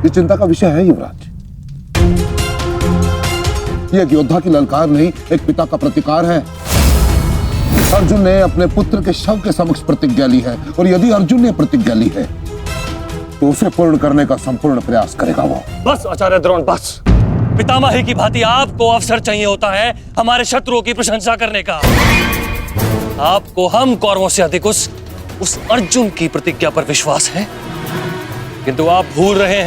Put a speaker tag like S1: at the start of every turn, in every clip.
S1: ये चिंता का विषय है युवराज। ये एक योद्धा की ललकार नहीं, एक पिता का प्रतिकार है। अर्जुन ने अपने पुत्र के शव के समक्ष प्रतिज्ञा ली है, और यदि अर्जुन ने प्रतिज्ञा ली है तो उसे पूर्ण करने का संपूर्ण प्रयास करेगा वो।
S2: बस आचार्य द्रोण, बस। पितामही की भांति आपको अवसर चाहिए होता है हमारे शत्रुओं की प्रशंसा करने का। आपको हम कौरवों से अधिक उस अर्जुन की प्रतिज्ञा पर विश्वास है, किंतु आप भूल रहे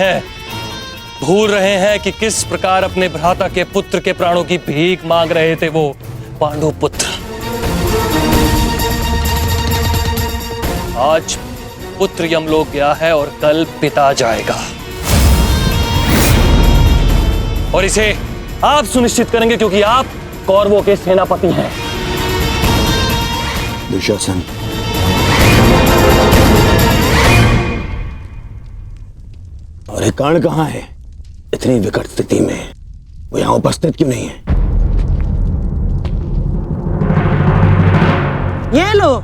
S2: हैं कि किस प्रकार अपने भ्राता के पुत्र के प्राणों की भीख मांग रहे थे वो पांडु पुत्र। आज पुत्र यमलोक गया है और कल पिता जाएगा, और इसे आप सुनिश्चित करेंगे क्योंकि आप कौरवों के सेनापति हैं।
S3: दुशासन, और ये कर्ण कहां है? इतनी विकट स्थिति में वो यहां उपस्थित क्यों नहीं है?
S4: ये लो,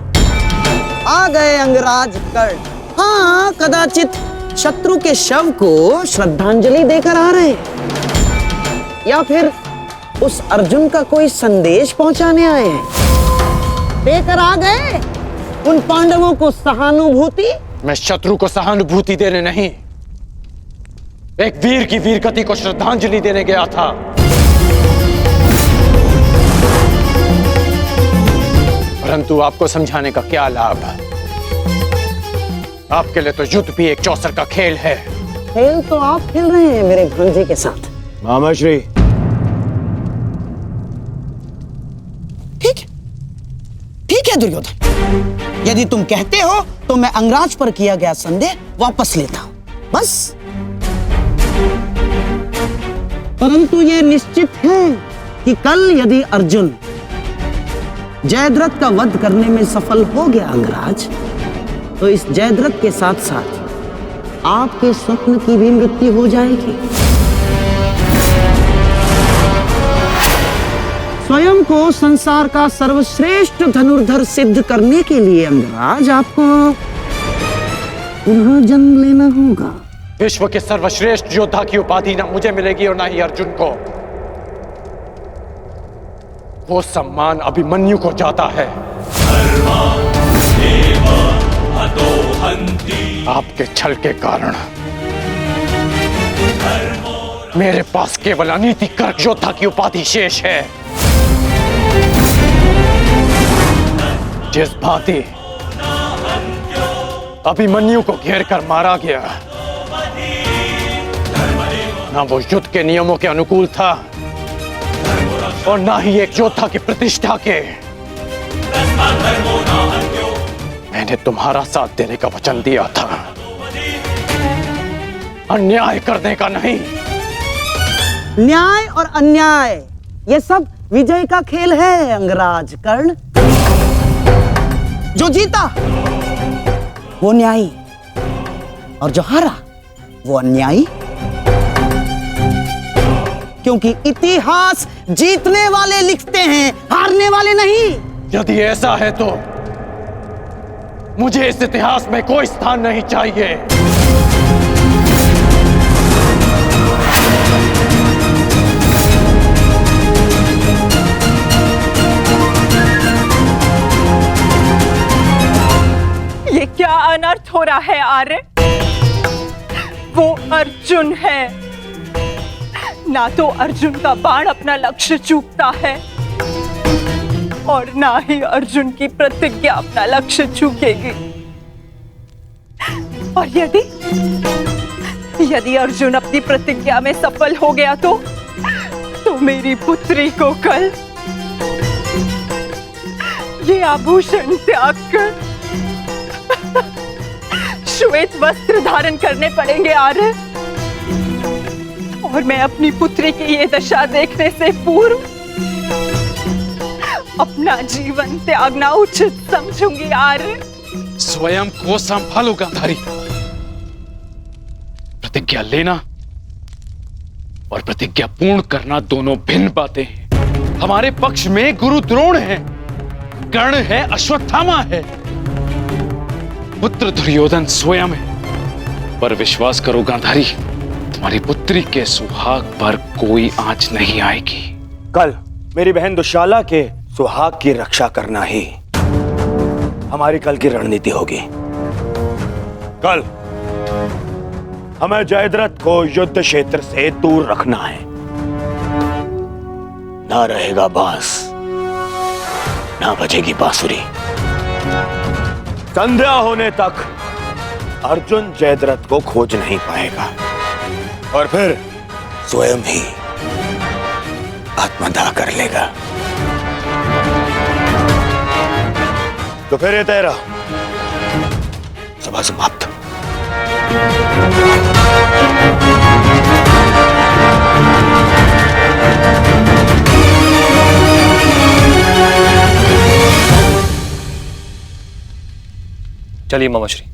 S4: आ गए अंगराज कर्ण। हाँ, कदाचित शत्रु के शव को श्रद्धांजलि देकर आ रहे हैं, या फिर उस अर्जुन का कोई संदेश पहुंचाने आए हैं। देकर आ गए उन पांडवों को सहानुभूति।
S5: मैं शत्रु को सहानुभूति देने नहीं, एक वीर की वीरगति को श्रद्धांजलि देने गया था। परंतु आपको समझाने का क्या लाभ? आपके लिए तो युद्ध भी एक चौसर का खेल है।
S4: खेल तो आप खेल रहे हैं मेरे भांजे के साथ।
S3: मामाश्री,
S4: ठीक है दुर्योधन, यदि तुम कहते हो तो मैं अंगराज पर किया गया संदेह वापस लेता हूं, बस। परंतु यह निश्चित है कि कल यदि अर्जुन जयद्रथ का वध करने में सफल हो गया अंगराज, तो इस जयद्रथ के साथ साथ आपके स्वप्न की भी मृत्यु हो जाएगी। स्वयं को संसार का सर्वश्रेष्ठ धनुर्धर सिद्ध करने के लिए अंगराज आपको पुनः जन्म लेना होगा।
S5: विश्व के सर्वश्रेष्ठ योद्धा की उपाधि ना मुझे मिलेगी और ना ही अर्जुन को। वो सम्मान अभिमन्यु को जाता है। आपके छल के कारण मेरे पास केवल अनीतिकर योद्धा की उपाधि शेष है। जिस भांति अभिमन्यु को घेर कर मारा गया, ना वो युद्ध के नियमों के अनुकूल था और ना ही एक योद्धा की प्रतिष्ठा के। मैंने तुम्हारा साथ देने का वचन दिया था, अन्याय करने का नहीं।
S4: न्याय और अन्याय, ये सब विजय का खेल है अंगराज कर्ण। जो जीता वो न्यायी, और जो हारा वो अन्यायी। क्योंकि इतिहास जीतने वाले लिखते हैं, हारने वाले नहीं।
S5: यदि ऐसा है तो मुझे इस इतिहास में कोई स्थान नहीं चाहिए।
S6: ये क्या अनर्थ हो रहा है आर्य? वो अर्जुन है, ना तो अर्जुन का बाण अपना लक्ष्य चूकता है और ना ही अर्जुन की प्रतिज्ञा अपना लक्ष्य चूकेगी। और यदि अर्जुन अपनी प्रतिज्ञा में सफल हो गया तो मेरी पुत्री को कल ये आभूषण त्याग कर श्वेत वस्त्र धारण करने पड़ेंगे आर्य। और मैं अपनी पुत्री की ये दशा देखने से पूर्व अपना जीवन त्यागना उचित समझूंगी आर्य।
S5: स्वयं को संभालो गांधारी। प्रतिज्ञा लेना और प्रतिज्ञा पूर्ण करना दोनों भिन्न बातें हैं। हमारे पक्ष में गुरु द्रोण है, कर्ण है, अश्वत्थामा है, पुत्र दुर्योधन स्वयं है। पर विश्वास करो गांधारी, हमारी पुत्री के सुहाग पर कोई आंच नहीं आएगी।
S3: कल मेरी बहन दुशाला के सुहाग की रक्षा करना ही हमारी कल की रणनीति होगी। कल हमें जयद्रथ को युद्ध क्षेत्र से दूर रखना है। ना रहेगा बांस, ना बजेगी बांसुरी। संध्या होने तक अर्जुन जयद्रथ को खोज नहीं पाएगा और फिर स्वयं ही आत्मदाह कर लेगा। तो फिर ये तेरा सभा समाप्त।
S2: चलिए मामाश्री,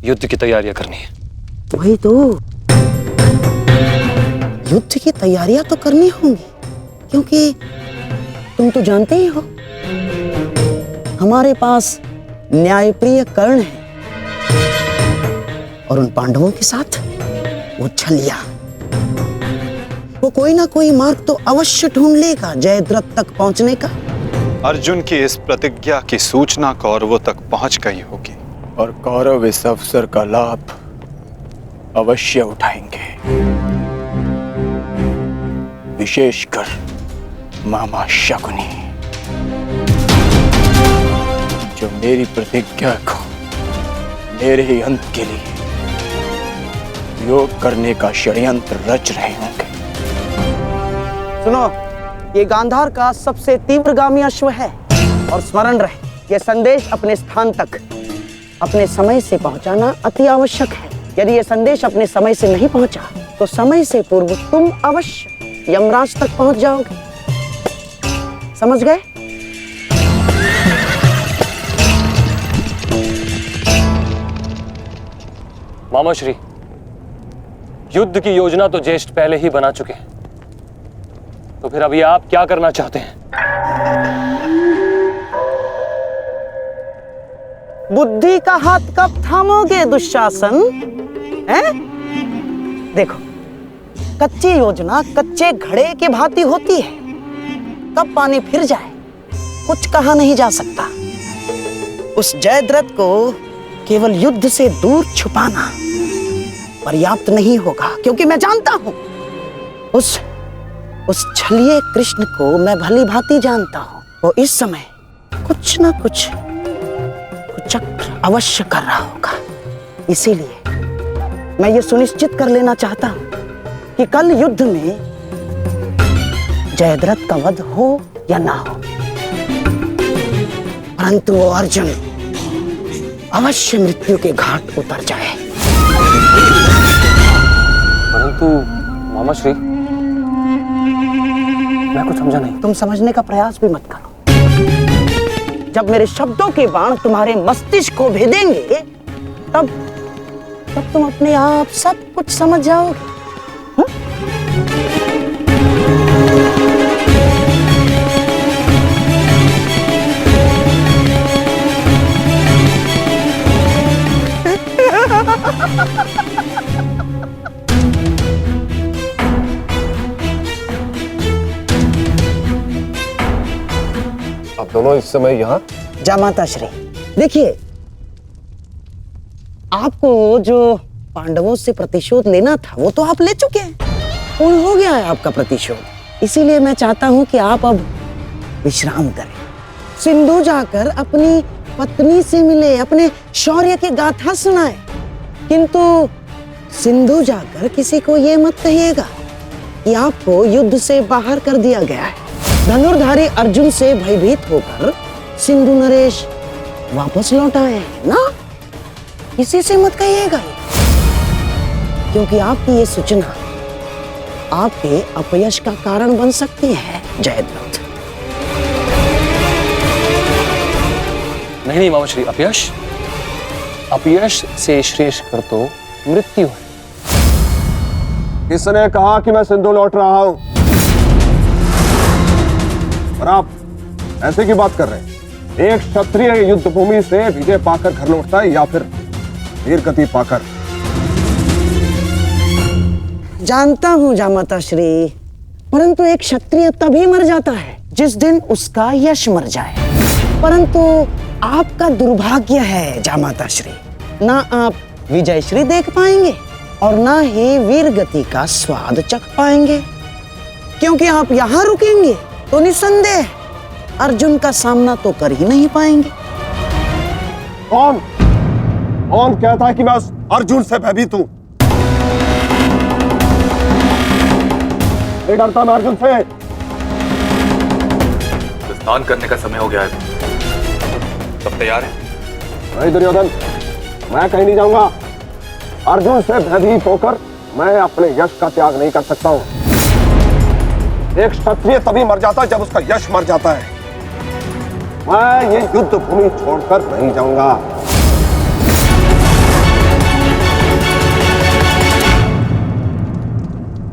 S2: युद्ध की तैयारियां करनी है।
S4: वही तो, युद्ध की तैयारियां तो करनी होंगी, क्योंकि तुम तो जानते ही हो हमारे पास न्यायप्रिय कर्ण है और उन पांडवों के साथ वो छलिया। वो कोई ना कोई मार्ग तो अवश्य ढूंढ लेगा जयद्रथ तक पहुंचने का।
S7: अर्जुन की इस प्रतिज्ञा की सूचना कौरवों तक पहुंच गई होगी
S3: और कौरव इस अवसर का लाभ अवश्य उठाएंगे, विशेषकर मामा शकुनी, जो मेरी प्रतिज्ञा को मेरे ही अंत के लिए योग करने का षड्यंत्र रच रहे होंगे।
S4: सुनो, ये गांधार का सबसे तीव्रगामी अश्व है और स्मरण रहे, ये संदेश अपने स्थान तक अपने समय से पहुंचाना अति आवश्यक है। यदि ये संदेश अपने समय से नहीं पहुंचा तो समय से पूर्व तुम अवश्य यमराज तक पहुंच जाओगे। समझ गए?
S2: मामाश्री, युद्ध की योजना तो ज्येष्ठ पहले ही बना चुके हैं, तो फिर अभी आप क्या करना चाहते हैं?
S4: बुद्धि का हाथ कब थामोगे दुशासन? हैं? देखो, कच्ची योजना कच्चे घड़े के भांति होती है। कब पानी फिर जाए कुछ कहा नहीं जा सकता। उस जयद्रथ को केवल युद्ध से दूर छुपाना पर्याप्त नहीं होगा, क्योंकि मैं जानता हूं उस छलिए कृष्ण को मैं भली भांति जानता हूं। वो इस समय कुछ ना कुछ चक्र अवश्य कर रहा होगा। इसीलिए मैं ये सुनिश्चित कर लेना चाहता हूं कि कल युद्ध में जयद्रथ का वध हो या ना हो, परंतु वो अर्जुन अवश्य मृत्यु के घाट उतर जाए।
S2: परंतु मामाश्री, मैं कुछ समझा नहीं।
S4: तुम समझने का प्रयास भी मत करो। जब मेरे शब्दों के बाण तुम्हारे मस्तिष्क को भेदेंगे तब तुम अपने आप सब कुछ समझ जाओगे।
S1: आप दोनों इस समय यहाँ?
S4: जामाता श्री, देखिए, आपको जो पांडवों से प्रतिशोध लेना था वो तो आप ले चुके हैं, पूर्ण हो गया है आपका प्रतिशोध। इसीलिए मैं चाहता हूं कि आप अब विश्राम करें, सिंधु जाकर अपनी पत्नी से मिले, अपने शौर्य की गाथा सुनाए। किंतु सिंधु जाकर किसी को ये मत कहिएगा कि आपको युद्ध से बाहर कर दिया गया है। धनुर्धारी अर्जुन से भयभीत होकर सिंधु नरेश वापस लौट आए हैं ना, किसी से मत कहिएगा, क्योंकि आपकी ये सूचना आपके अपयश का कारण बन सकती है जयद्रथ।
S2: नहीं मामाश्री, अपयश से श्रेष्ठ कर तो मृत्यु है।
S1: किसने कहा कि मैं सिंधु लौट रहा हूं? और आप ऐसे की बात कर रहे हैं? एक क्षत्रिय युद्ध भूमि से विजय पाकर घर लौटता है या फिर वीर गति पाकर?
S4: जानता हूँ जामाता श्री, परंतु एक क्षत्रिय तभी मर जाता है जिस दिन उसका यश मर जाए। परंतु आपका दुर्भाग्य है जामाता श्री, ना आप विजय श्री देख पाएंगे और ना ही वीर गति का स्वाद चख पाएंगे, क्योंकि आप यहाँ रुकेंगे तो निसंदेह अर्जुन का सामना तो कर ही नहीं पाएंगे।
S1: कौन कहता है कि मैं उस अर्जुन से भयभीत हूं? नहीं डरता मैं अर्जुन से।
S7: स्नान करने का समय हो गया है, सब तैयार हैं?
S1: नहीं दुर्योधन, मैं कहीं नहीं जाऊंगा। अर्जुन से भयभीत होकर मैं अपने यश का त्याग नहीं कर सकता हूं। एक क्षत्रिय तभी मर जाता है जब उसका यश मर जाता है। मैं ये युद्ध भूमि छोड़कर नहीं जाऊंगा।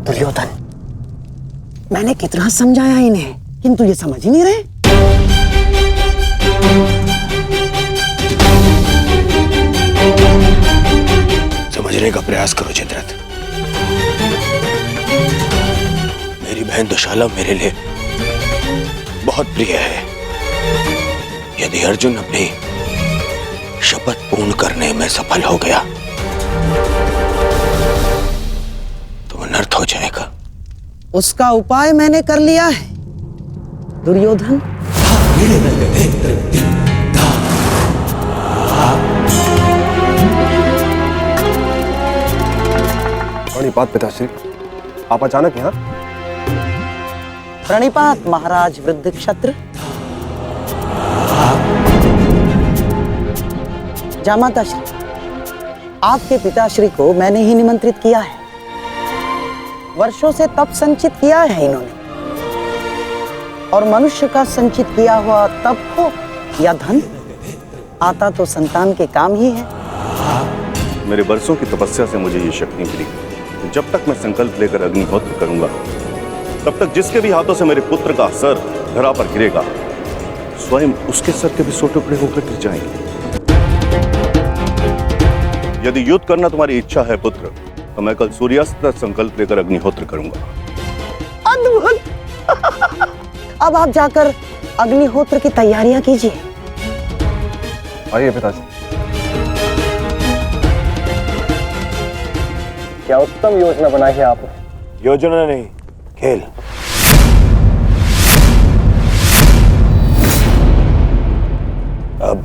S4: दुर्योधन, मैंने कितना समझाया इन्हें, किंतु ये समझ ही नहीं रहे।
S3: समझने का प्रयास करो जयद्रथ। मेरी बहन दुशाला मेरे लिए बहुत प्रिय है। यदि अर्जुन अपनी शपथ पूर्ण करने में सफल हो गया तो अनर्थ हो जाएगा।
S4: उसका उपाय मैंने कर लिया है दुर्योधन।
S1: प्रणिपात पिताश्री, आप अचानक यहाँ?
S4: प्रणिपात महाराज वृद्ध क्षत्र। जामाता श्री, आपके पिताश्री को मैंने ही निमंत्रित किया है। वर्षों से तप संचित किया है इन्होंने, और मनुष्य का संचित किया हुआ तप हो या धन, आता तो संतान के काम ही है।
S8: मेरे वर्षों की तपस्या से मुझे ये शक्ति मिली। जब तक मैं संकल्प लेकर अग्निहोत्र करूंगा, तब तक जिसके भी हाथों से मेरे पुत्र का सर धरा पर गिरेगा, स्वयं उसके सर के भी 100 टुकड़े होकर गिर जाएंगे। यदि युद्ध करना तुम्हारी इच्छा है पुत्र, तो मैं कल सूर्यास्त तक संकल्प लेकर अग्निहोत्र करूंगा।
S4: अद्भुत! अब आप जाकर अग्निहोत्र की तैयारियां कीजिए।
S1: आइए पिताजी। क्या उत्तम योजना बनाई है आपने।
S3: योजना नहीं, खेल। अब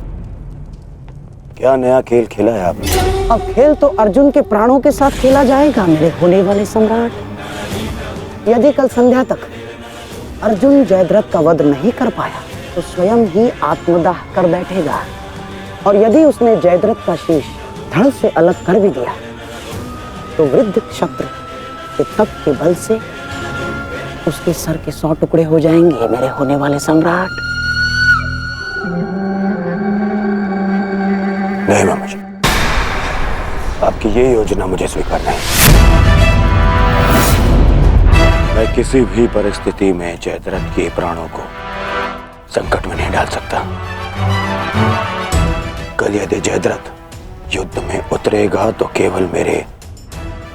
S3: क्या नया खेल खेला है आपने?
S4: अब खेल तो अर्जुन के प्राणों के साथ खेला जाएगा मेरे होने वाले सम्राट। यदि कल संध्या तक अर्जुन जयद्रथ का वध नहीं कर पाया तो स्वयं ही आत्मदाह कर बैठेगा, और यदि उसने जयद्रथ का शीश धड़ से अलग कर भी दिया तो वृद्ध क्षत्र के तप के बल से उसके सर के 100 टुकड़े हो जाएंगे मेरे होने वाले सम्राट।
S3: नहीं मामाजी, आपकी ये योजना मुझे स्वीकार नहीं। मैं किसी भी परिस्थिति में जयद्रथ के प्राणों को संकट में नहीं डाल सकता। कल यदि जयद्रथ युद्ध में उतरेगा तो केवल मेरे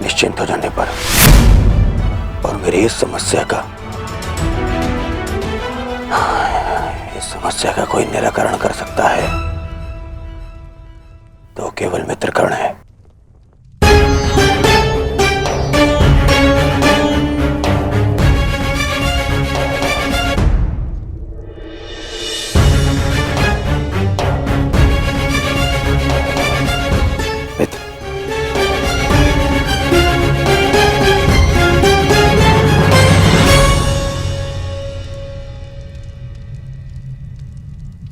S3: निश्चिंत हो जाने पर, और मेरी इस समस्या का कोई निराकरण कर सकता है तो केवल मित्रकर्ण है। मित्र,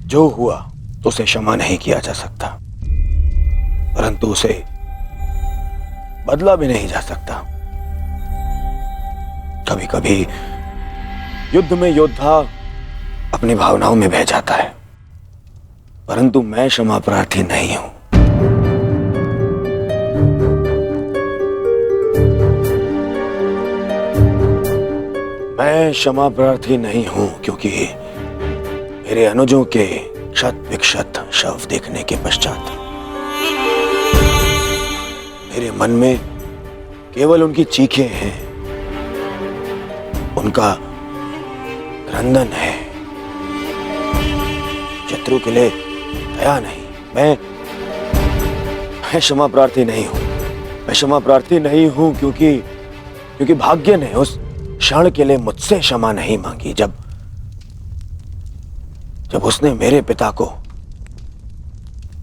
S3: जो हुआ उसे क्षमा नहीं किया जा सकता, परंतु उसे बदला भी नहीं जा सकता। कभी कभी युद्ध में योद्धा अपनी भावनाओं में बह जाता है, परंतु मैं क्षमा प्रार्थी नहीं हूं। मैं क्षमा प्रार्थी नहीं हूं क्योंकि मेरे अनुजों के क्षत विक्षत शव देखने के पश्चात मेरे मन में केवल उनकी चीखें हैं, उनका क्रंदन है। शत्रु के लिए दया नहीं। मैं क्षमा प्रार्थी नहीं हूं। मैं क्षमा प्रार्थी नहीं हूं क्योंकि भाग्य ने उस क्षण के लिए मुझसे क्षमा नहीं मांगी जब उसने मेरे पिता को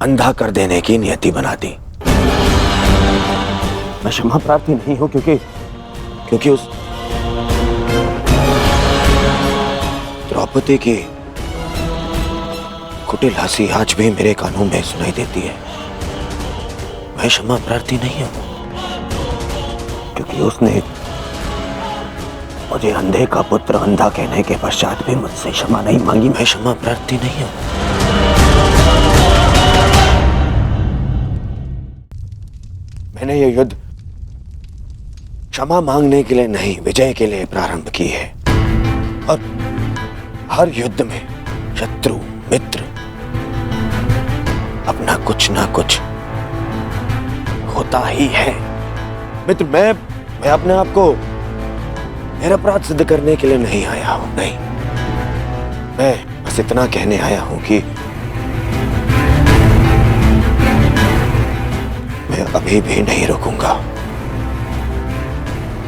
S3: अंधा कर देने की नियति बना दी। मैं क्षमा प्रार्थी नहीं हूं क्योंकि उस द्रौपदी की कुटिल हंसी आज भी मेरे कानों में सुनाई देती है। मैं क्षमा प्रार्थी नहीं हूं क्योंकि उसने मुझे अंधे का पुत्र अंधा कहने के पश्चात भी मुझसे क्षमा नहीं मांगी। मैं क्षमा प्रार्थी नहीं हूं। मैंने ये युद्ध क्षमा मांगने के लिए नहीं, विजय के लिए प्रारंभ की है। और हर युद्ध में शत्रु मित्र अपना कुछ ना कुछ होता ही है। मित्र, मैं अपने आप को निरपराध सिद्ध करने के लिए नहीं आया हूं। नहीं, मैं बस इतना कहने आया हूं कि मैं अभी भी नहीं रुकूंगा।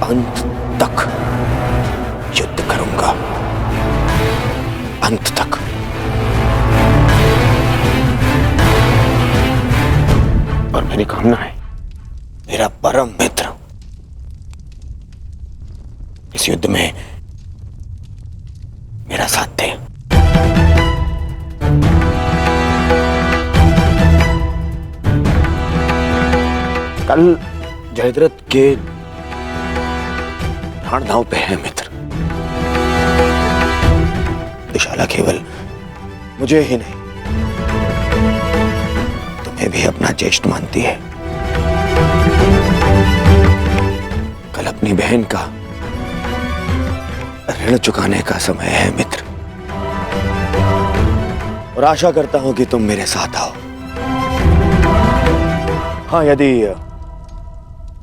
S3: अंत तक युद्ध करूंगा, अंत तक। और मेरी कामना है मेरा परम मित्र इस युद्ध में मेरा साथ दे। कल जयद्रथ के प्राण दांव पे है मित्र। दुशाला केवल मुझे ही नहीं, तुम्हें भी अपना ज्येष्ठ मानती है। कल अपनी बहन का ऋण चुकाने का समय है मित्र, और आशा करता हूं कि तुम मेरे साथ आओ। हाँ, यदि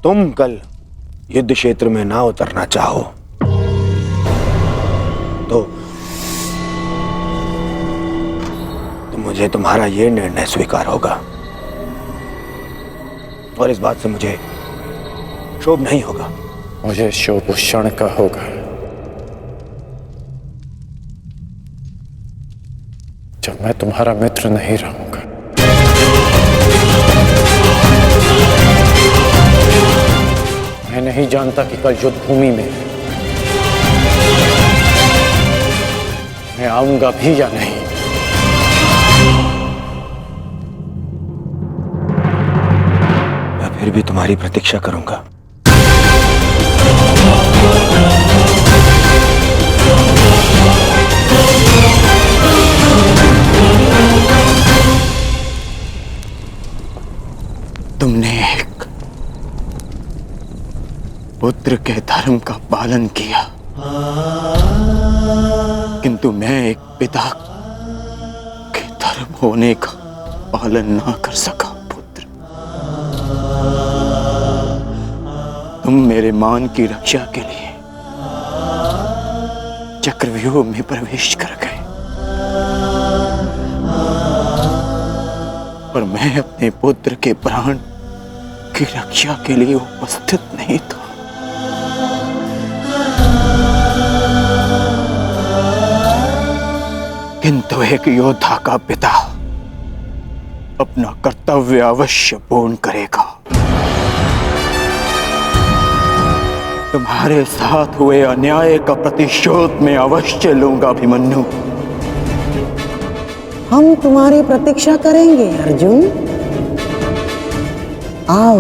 S3: तुम कल युद्ध क्षेत्र में ना उतरना चाहो तो मुझे तुम्हारा यह निर्णय स्वीकार होगा, और इस बात से मुझे क्षोभ नहीं होगा।
S5: मुझे क्षोभ उस क्षण का होगा जब मैं तुम्हारा मित्र नहीं रहूंगा। मैं नहीं जानता कि कल युद्ध भूमि में मैं आऊंगा भी या नहीं।
S3: मैं फिर भी तुम्हारी प्रतीक्षा करूंगा।
S9: तुमने एक पुत्र के धर्म का पालन किया, किंतु मैं एक पिता के धर्म होने का पालन ना कर सका। पुत्र, तुम मेरे मान की रक्षा के लिए चक्रव्यूह में प्रवेश कर गए, पर मैं अपने पुत्र के प्राण की रक्षा के लिए उपस्थित नहीं था। किंतु एक योद्धा का पिता अपना कर्तव्य अवश्य पूर्ण करेगा। तुम्हारे साथ हुए अन्याय का प्रतिशोध मैं अवश्य लूंगा अभिमन्यु।
S4: हम तुम्हारी प्रतीक्षा करेंगे अर्जुन। आओ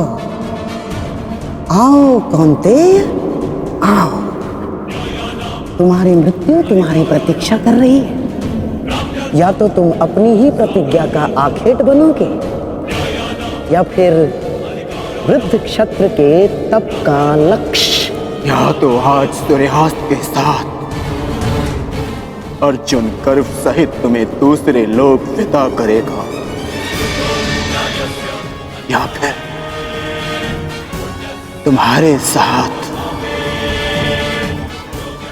S4: आओ कौन्तेय, आओ। तुम्हारी मृत्यु तुम्हारी प्रतीक्षा कर रही है। या तो तुम अपनी ही प्रतिज्ञा का आखेट बनोगे, या फिर वृद्ध क्षत्र के तप का लक्ष्य।
S9: या तो आज सूर्यास्त के साथ अर्जुन गर्व सहित तुम्हें दूसरे लोक विदा करेगा, या फिर तुम्हारे साथ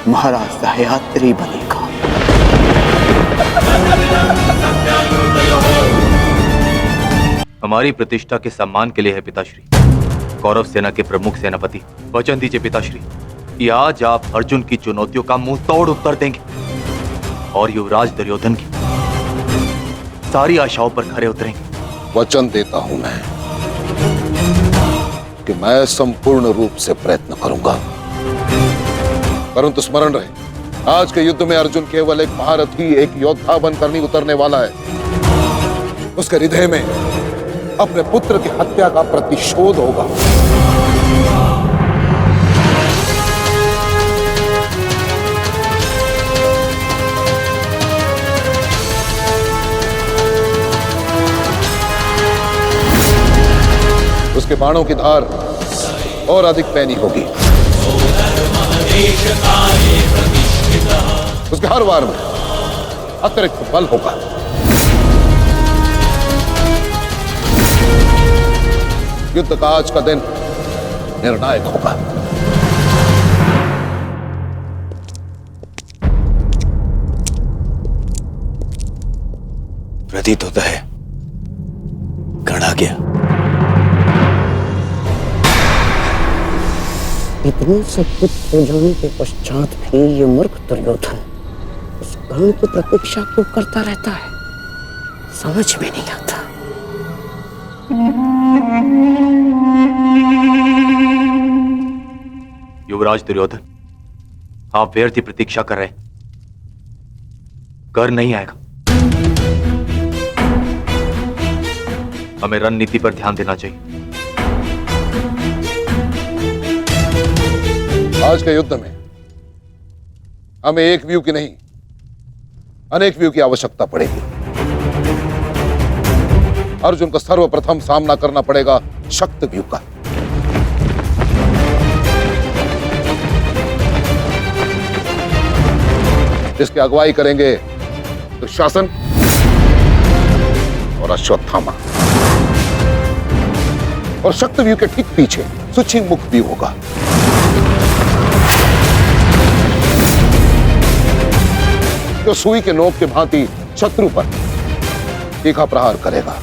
S9: महाराज सह्याद्री बनेगा।
S3: हमारी प्रतिष्ठा के सम्मान के लिए है पिताश्री। कौरव सेना के प्रमुख सेनापति, वचन दीजिए पिताश्री कि आज आप अर्जुन की चुनौतियों का मुंह तोड़ उत्तर देंगे और युवराज दुर्योधन की सारी आशाओं पर खरे उतरेंगे।
S1: वचन देता हूं मैं कि मैं संपूर्ण रूप से प्रयत्न करूंगा, परंतु स्मरण रहे, आज के युद्ध में अर्जुन केवल एक महारथी, एक योद्धा बनकर नहीं उतरने वाला है। उसके हृदय में अपने पुत्र की हत्या का प्रतिशोध होगा। उसके बाणों की धार और अधिक पैनी होगी। उसके हर वार में अतिरिक्त बल होगा। युद्ध का आज का दिन निर्णायक होगा।
S3: प्रतीत होता है गढ़ आ गया।
S4: इतने सब कुछ हो जाने के पश्चात भी ये मूर्ख दुर्योधन उस गण की प्रतीक्षा क्यों करता रहता है, समझ में नहीं आता।
S3: युवराज दुर्योधन, आप व्यर्थ ही प्रतीक्षा कर रहे हैं। कर नहीं आएगा। हमें रणनीति पर ध्यान देना चाहिए।
S1: आज के युद्ध में हमें एक व्यू की नहीं, अनेक व्यू की आवश्यकता पड़ेगी। अर्जुन को सर्वप्रथम सामना करना पड़ेगा शक्त व्यू का। जिसकी अगुवाई करेंगे दुशासन और अश्वत्थामा, और शक्त व्यू के ठीक पीछे सुचिमुख व्यू होगा। जो सुई के नोक के भांति शत्रु पर तीखा प्रहार करेगा।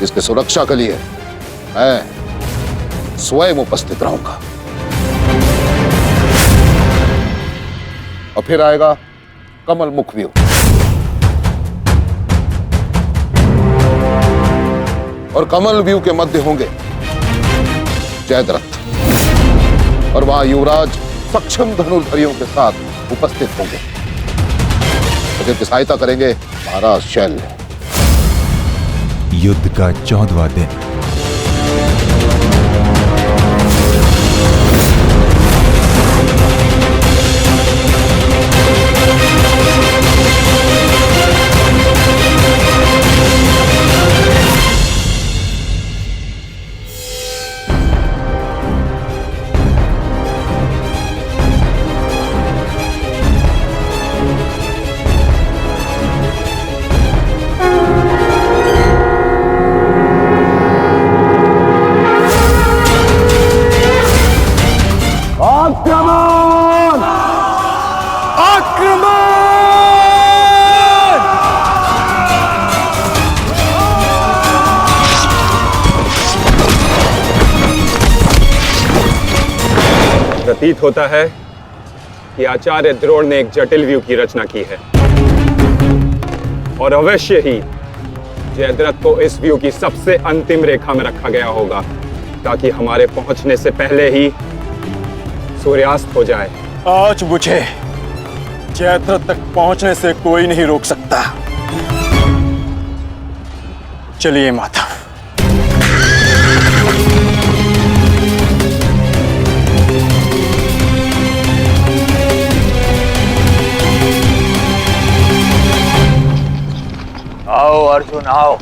S1: जिसकी सुरक्षा के लिए मैं स्वयं उपस्थित रहूंगा। और फिर आएगा कमल मुख व्यू, और कमल व्यू के मध्य होंगे जयद्रथ, और वहां युवराज सक्षम धनुर्धरियों के साथ उपस्थित होंगे, जिनकी सहायता करेंगे महाराज शैल्य।
S10: युद्ध का 14वां दिन।
S11: प्रतीत होता है कि आचार्य द्रोण ने एक जटिल व्यू की रचना की है, और अवश्य ही जयद्रथ को इस व्यू की सबसे अंतिम रेखा में रखा गया होगा, ताकि हमारे पहुंचने से पहले ही सूर्यास्त हो जाए।
S9: आज मुझे जयद्रथ तक पहुंचने से कोई नहीं रोक सकता। चलिए माता।
S3: आओ अर्जुन आओ।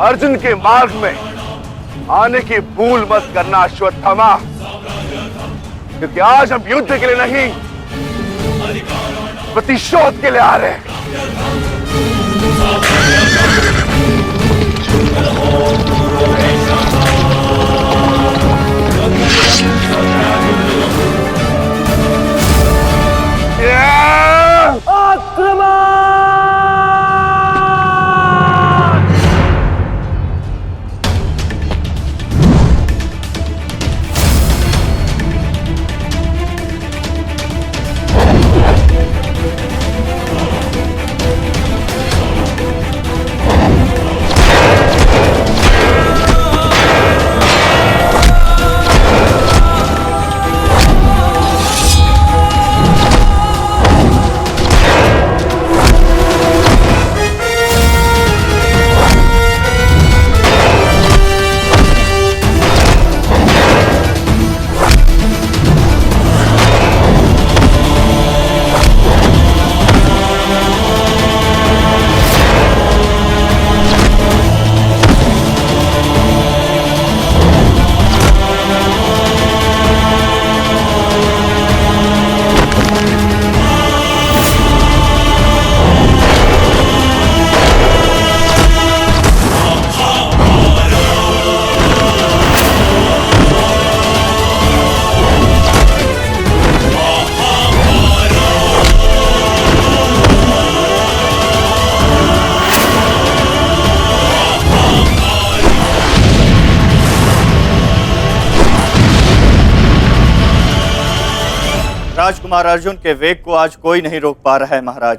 S8: अर्जुन के मार्ग में आने की भूल मत करना अश्वत्थामा, क्योंकि आज हम युद्ध के लिए नहीं, प्रतिशोध के लिए आ रहे हैं।
S9: राजकुमार अर्जुन के वेग को आज कोई नहीं रोक पा रहा है महाराज।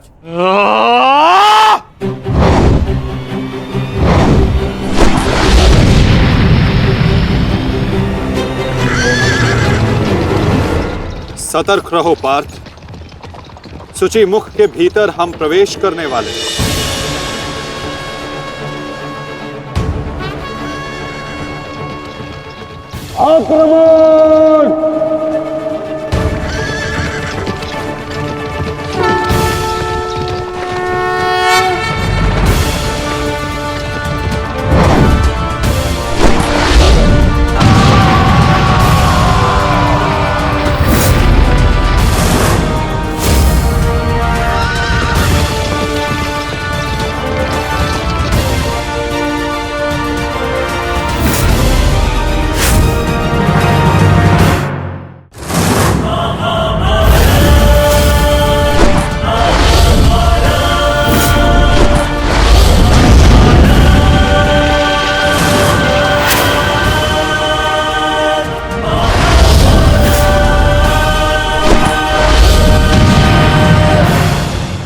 S7: सतर्क रहो पार्थ, सूची मुख के भीतर हम प्रवेश करने वाले हैं।
S1: आक्रमण!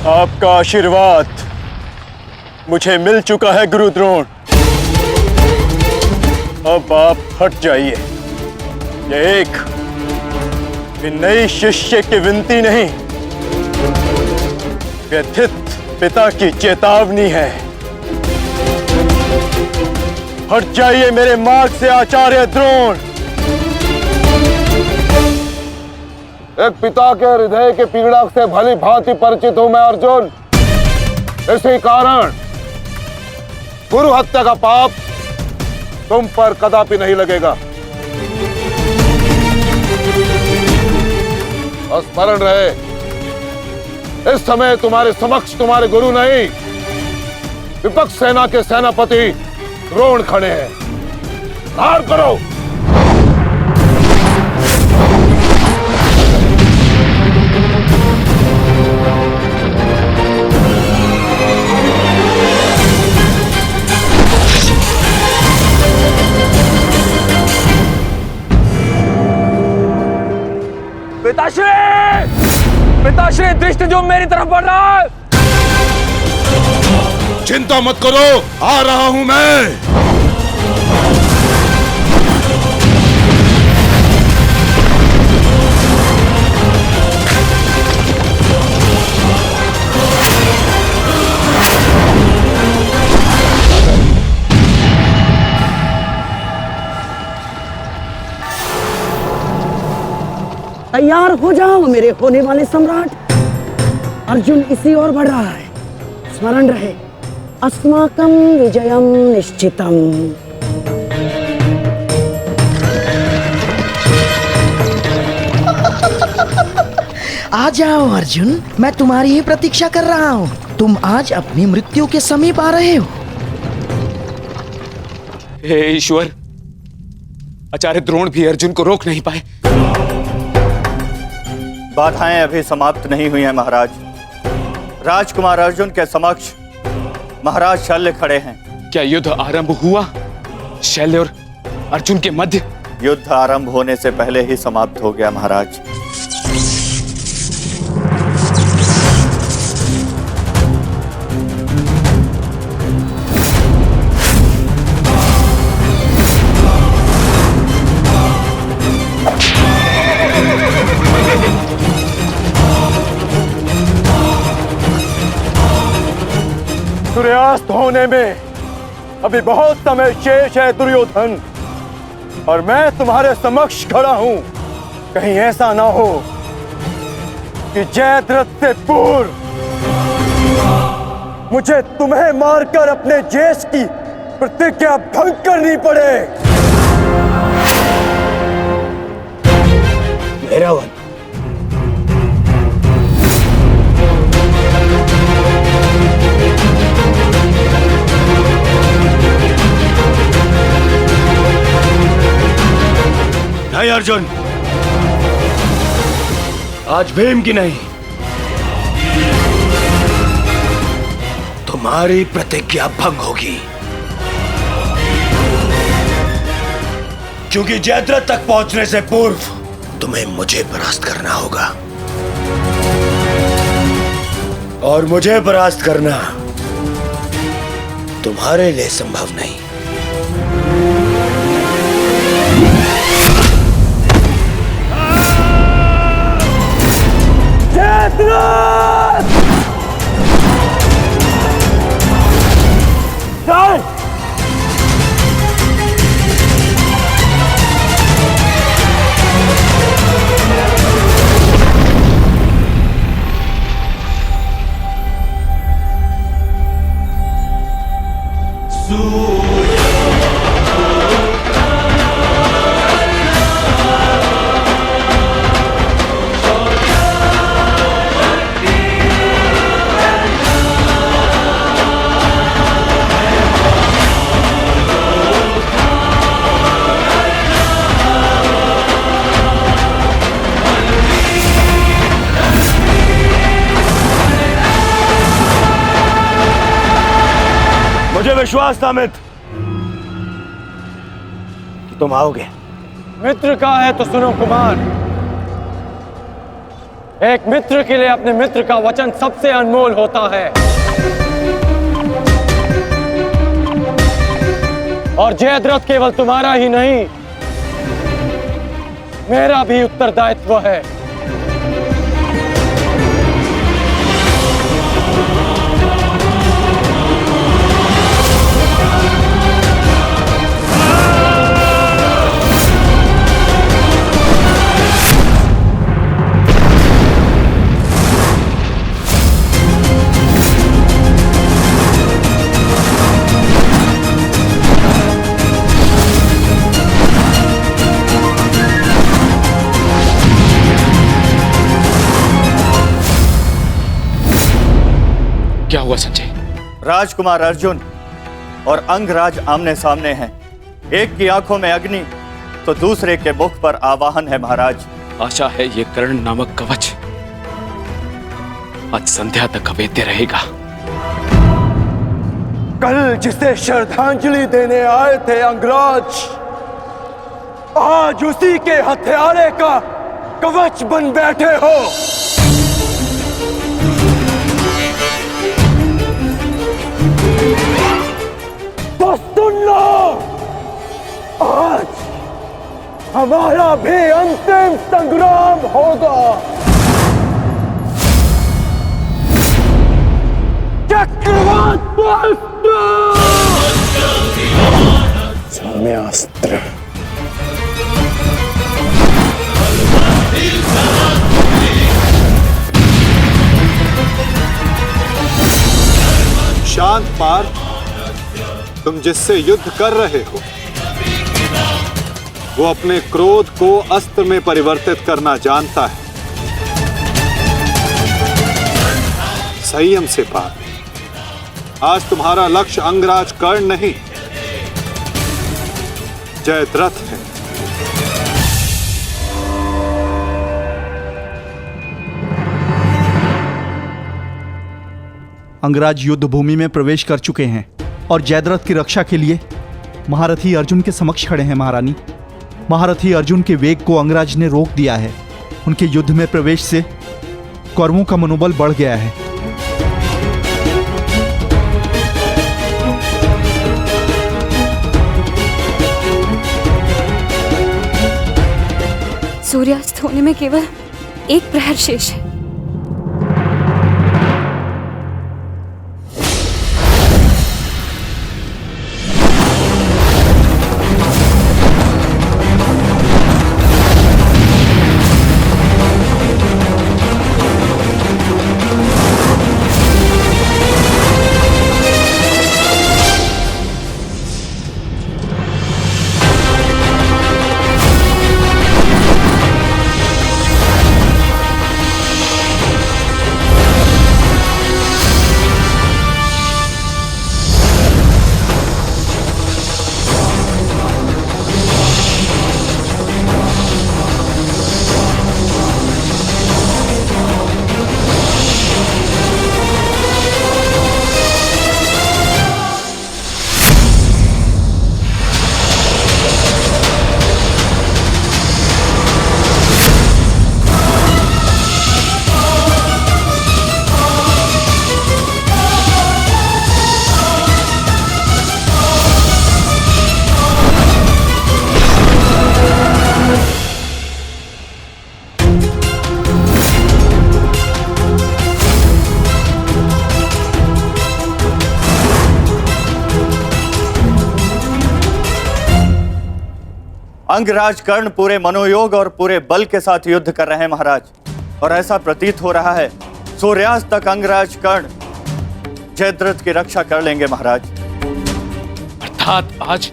S10: आपका आशीर्वाद मुझे मिल चुका है गुरु द्रोण। अब आप हट जाइए। यह एक नई शिष्य की विनती नहीं, व्यथित पिता की चेतावनी है। हट जाइए मेरे मार्ग से आचार्य द्रोण।
S1: एक पिता के हृदय के पीड़ा से भली भांति परिचित हूं मैं अर्जुन। इसी कारण गुरु हत्या का पाप तुम पर कदापि नहीं लगेगा। स्मरण रहे, इस समय तुम्हारे समक्ष तुम्हारे गुरु नहीं, विपक्ष सेना के सेनापति द्रोण खड़े हैं। धार करो।
S10: पिताश्री दृष्टि जो मेरी तरफ बढ़ रहा है।
S1: चिंता मत करो, आ रहा हूं मैं।
S4: तैयार हो जाओ मेरे होने वाले सम्राट। अर्जुन इसी ओर बढ़ रहा है। स्मरण रहे, अस्माकं विजयं निश्चितम्।
S12: आ जाओ अर्जुन, मैं तुम्हारी ही प्रतीक्षा कर रहा हूँ। तुम आज अपनी मृत्यु के समीप आ रहे हो।
S5: हे ईश्वर, आचार्य द्रोण भी अर्जुन को रोक नहीं पाए।
S10: बाधाएं अभी समाप्त नहीं हुई हैं महाराज। राजकुमार अर्जुन के समक्ष महाराज शल्य खड़े हैं।
S5: क्या युद्ध आरंभ हुआ शल्य और अर्जुन के मध्य?
S10: युद्ध आरंभ होने से पहले ही समाप्त हो गया महाराज। सूर्यास्त होने में अभी बहुत समय शेष है दुर्योधन, और मैं तुम्हारे समक्ष खड़ा हूं। कहीं ऐसा ना हो कि जयद्रथ से पूर्व मुझे तुम्हें मारकर अपने जेश की प्रतिज्ञा भंग करनी पड़े।
S3: मेरा वन
S10: नहीं अर्जुन, आज भीम की नहीं,
S3: तुम्हारी प्रतिज्ञा भंग होगी,
S10: क्योंकि जयद्रथ तक पहुंचने से पूर्व
S3: तुम्हें मुझे परास्त करना होगा।
S10: और मुझे परास्त करना
S3: तुम्हारे लिए संभव नहीं।
S10: मुझे विश्वास था मित्र
S3: कि तुम आओगे।
S10: मित्र का है तो सुनो कुमार, एक मित्र के लिए अपने मित्र का वचन सबसे अनमोल होता है। और जयद्रथ केवल तुम्हारा ही नहीं, मेरा भी उत्तरदायित्व है।
S5: क्या हुआ संजय?
S10: राजकुमार अर्जुन और अंगराज आमने सामने हैं। एक की आंखों में अग्नि तो दूसरे के मुख पर आवाहन है महाराज।
S5: आशा है ये कर्ण नामक कवच आज संध्या तक अवेद्य रहेगा।
S10: कल जिसे श्रद्धांजलि देने आए थे अंगराज, आज उसी के हथियारे का कवच बन बैठे हो। तो सुन लो, आज हमारा भी अंतिम संग्राम होगा। चक्रवात
S3: सौम्यास्त्र।
S7: शांति शांत पार्थ, तुम जिससे युद्ध कर रहे हो वो अपने क्रोध को अस्त्र में परिवर्तित करना जानता है। संयम से पार्थ, आज तुम्हारा लक्ष्य अंगराज कर्ण नहीं, जयद्रथ है।
S13: अंगराज युद्ध भूमि में प्रवेश कर चुके हैं और जयद्रथ की रक्षा के लिए महारथी अर्जुन के समक्ष खड़े हैं। महारानी, महारथी अर्जुन के वेग को अंगराज ने रोक दिया है। उनके युद्ध में प्रवेश से कौरवों का मनोबल बढ़ गया है।
S14: सूर्यास्त होने में केवल एक प्रहर शेष है।
S10: अंगराज कर्ण पूरे मनोयोग और पूरे बल के साथ युद्ध कर रहे हैं महाराज, और ऐसा प्रतीत हो रहा है सूर्यास्त तक अंगराज कर्ण जयद्रथ की रक्षा कर लेंगे महाराज।
S5: अर्थात आज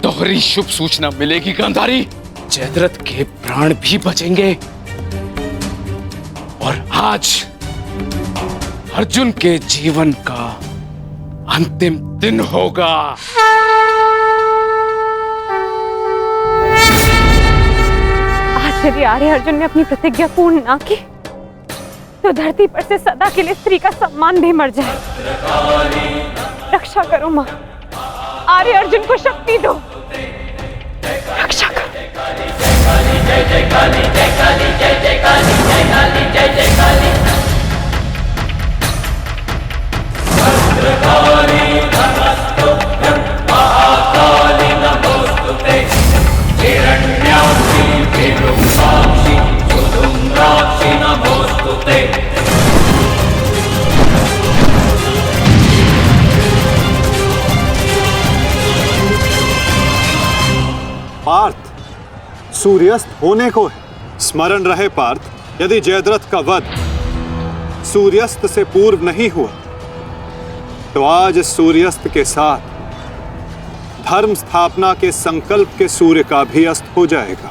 S5: दोहरी शुभ सूचना मिलेगी गांधारी, जयद्रथ के प्राण भी बचेंगे और आज अर्जुन के जीवन का अंतिम दिन होगा।
S6: यदि आर्य अर्जुन ने अपनी प्रतिज्ञा पूर्ण ना की तो धरती पर से सदा के लिए स्त्री का सम्मान भी मर जाए। रक्षा करो मां, आर्य अर्जुन को शक्ति दो, रक्षा करो। जय जय काली, जय काली, जय जय काली, जय काली, जय जय काली। भद्रकाली नमस्तुभ्यं महाकाली नमोस्तुते हिरण्याक्षी विरूपाक्षी सुधुम्राक्षी नमोस्तुते।
S7: पार्थ, सूर्यास्त होने को है। स्मरण रहे पार्थ, यदि जयद्रथ का वध सूर्यास्त से पूर्व नहीं हुआ तो आज सूर्यास्त के साथ धर्म स्थापना के संकल्प के सूर्य का भी अस्त हो जाएगा।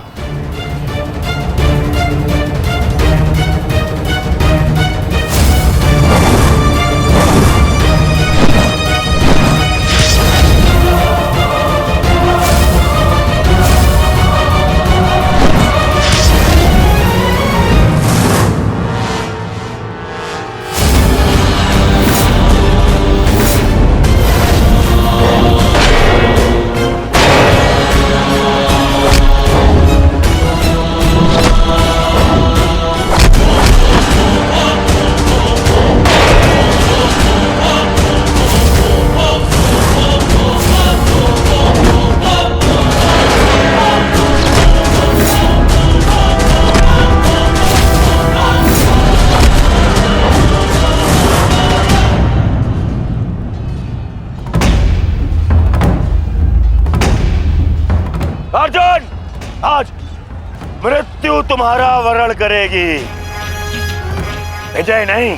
S10: अर्जुन, आज मृत्यु तुम्हारा वरण करेगी, विजय नहीं।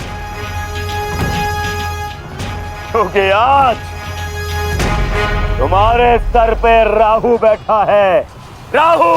S10: क्योंकि आज तुम्हारे सर पे राहु बैठा है। राहु!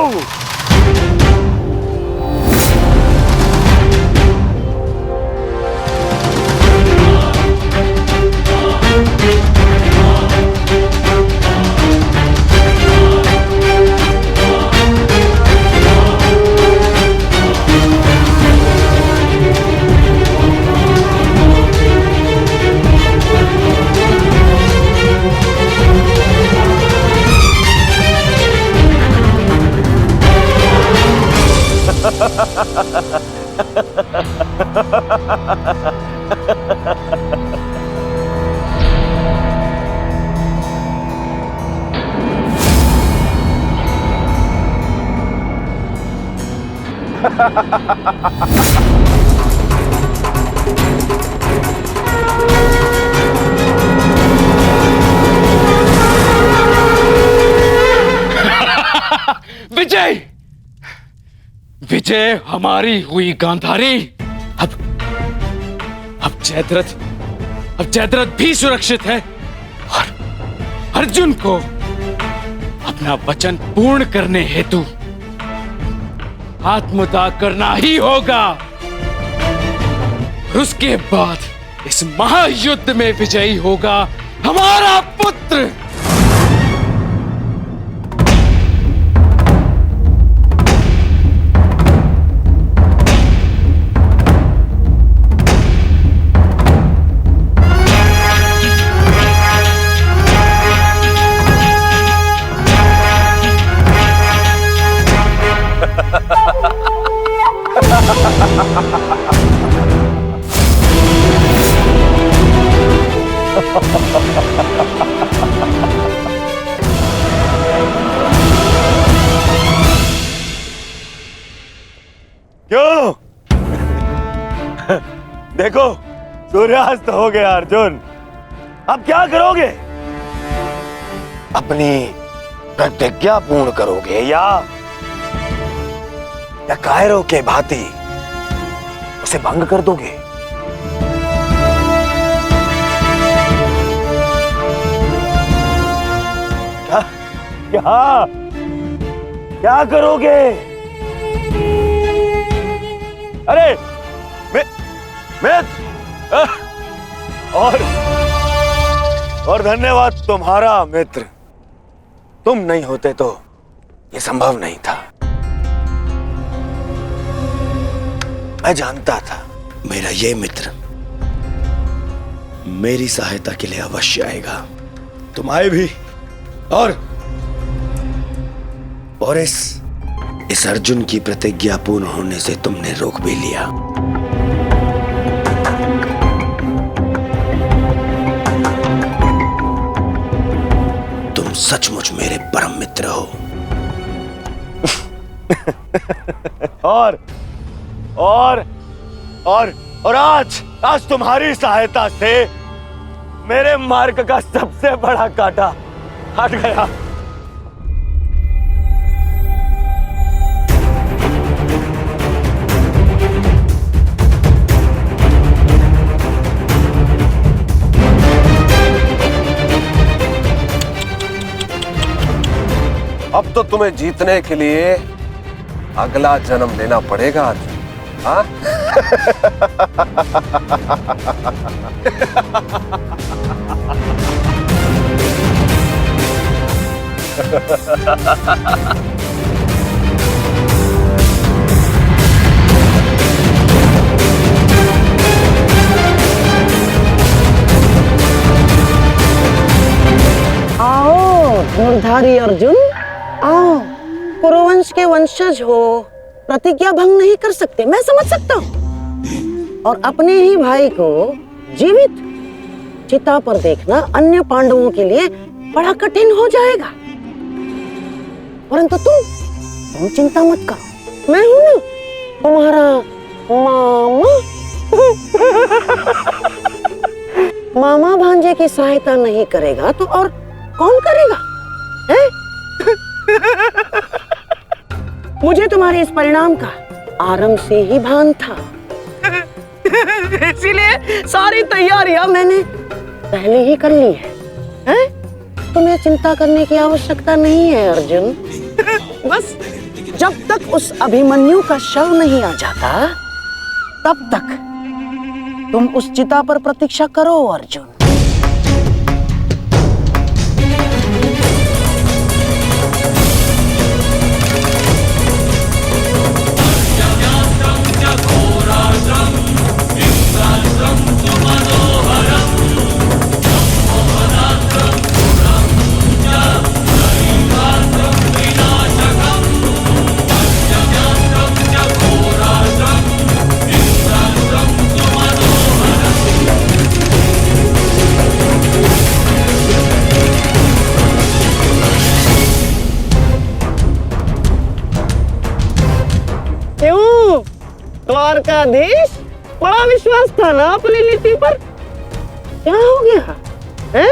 S5: विजय! विजय हमारी हुई गांधारी। अब जयद्रथ भी सुरक्षित है और अर्जुन को अपना वचन पूर्ण करने हेतु आत्मदाह करना ही होगा। और उसके बाद इस महायुद्ध में विजयी होगा हमारा पुत्र।
S10: क्यों? देखो, सूर्यास्त हो गया अर्जुन। अब क्या करोगे? अपनी प्रतिज्ञा पूर्ण करोगे या कायरों के भांति उसे भंग कर दोगे? क्या क्या क्या करोगे? अरे और धन्यवाद तुम्हारा मित्र। तुम नहीं होते तो ये संभव नहीं था। मैं जानता था मेरा ये मित्र मेरी सहायता के लिए अवश्य आएगा। तुम आए भी और इस अर्जुन की प्रतिज्ञा पूर्ण होने से तुमने रोक भी लिया। तुम सचमुच मेरे परम मित्र हो। और आज तुम्हारी सहायता से मेरे मार्ग का सबसे बड़ा कांटा हट गया।
S1: अब तो तुम्हें जीतने के लिए अगला जन्म लेना पड़ेगा अर्जुन। हाँ?
S4: आओ धनुर्धारी अर्जुन, आओ। कुरुवंश के वंशज हो, प्रतिज्ञा भंग नहीं कर सकते, मैं समझ सकता हूँ। और अपने ही भाई को जीवित चिता पर देखना अन्य पांडवों के लिए बड़ा कठिन हो जाएगा। परंतु तुम चिंता मत करो, मैं हूं ना तुम्हारा मामा। मामा भांजे की सहायता नहीं करेगा तो और कौन करेगा? है? मुझे तुम्हारे इस परिणाम का आरंभ से ही भान था। इसीलिए सारी तैयारियां मैंने पहले ही कर ली है, हैं? तुम्हें चिंता करने की आवश्यकता नहीं है अर्जुन। बस जब तक उस अभिमन्यु का शव नहीं आ जाता तब तक तुम उस चिता पर प्रतीक्षा करो अर्जुन। द्वारकाधीश, बड़ा विश्वास था ना अपनी नीति पर, क्या हो गया है?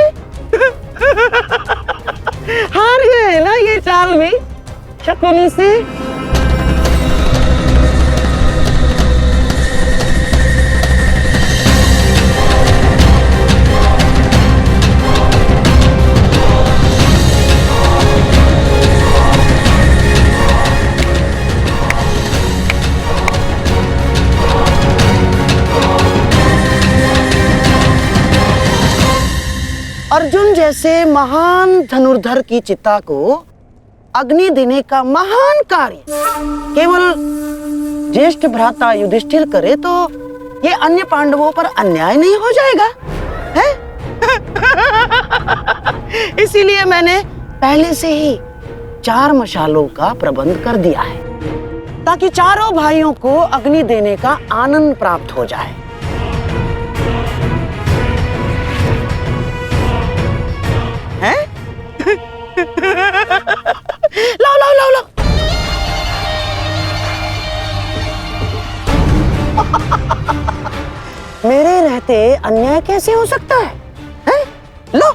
S4: हार गए ना ये चाल भी शकुनी से। अर्जुन जैसे महान धनुर्धर की चिता को अग्नि देने का महान कार्य केवल ज्येष्ठ भ्राता युधिष्ठिर करे तो ये अन्य पांडवों पर अन्याय नहीं हो जाएगा, है? इसीलिए मैंने पहले से ही 4 मशालों का प्रबंध कर दिया है ताकि चारों भाइयों को अग्नि देने का आनंद प्राप्त हो जाए। हैं? लाओ लाओ लाओ लाओ। मेरे रहते अन्याय कैसे हो सकता है? हैं? लो।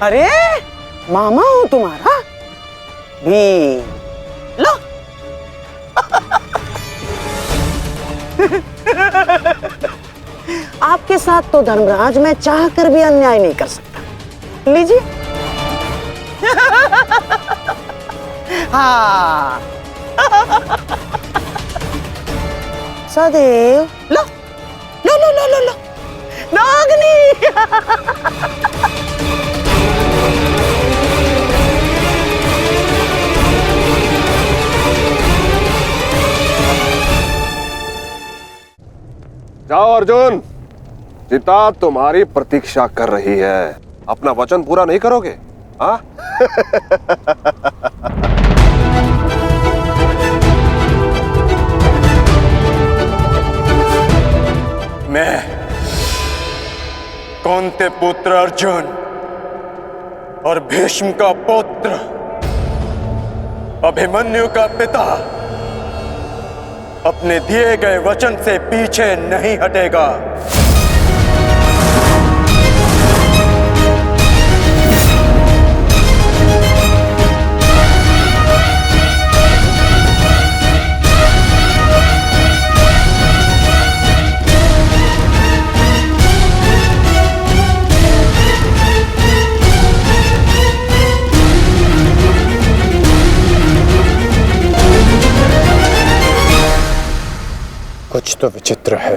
S4: अरे मामा हूं तुम्हारा भी, लो। आपके साथ तो धर्मराज मैं चाह कर भी अन्याय नहीं कर सकता। लीजिए। हाँ। सदैव लो लो लो लो लो लो नागनी।
S1: जाओ अर्जुन, चिता तुम्हारी प्रतीक्षा कर रही है। अपना वचन पूरा नहीं करोगे? हाँ?
S10: मैं कौंते पुत्र अर्जुन और भीष्म का पुत्र अभिमन्यु का पिता अपने दिए गए वचन से पीछे नहीं हटेगा। कुछ तो विचित्र है।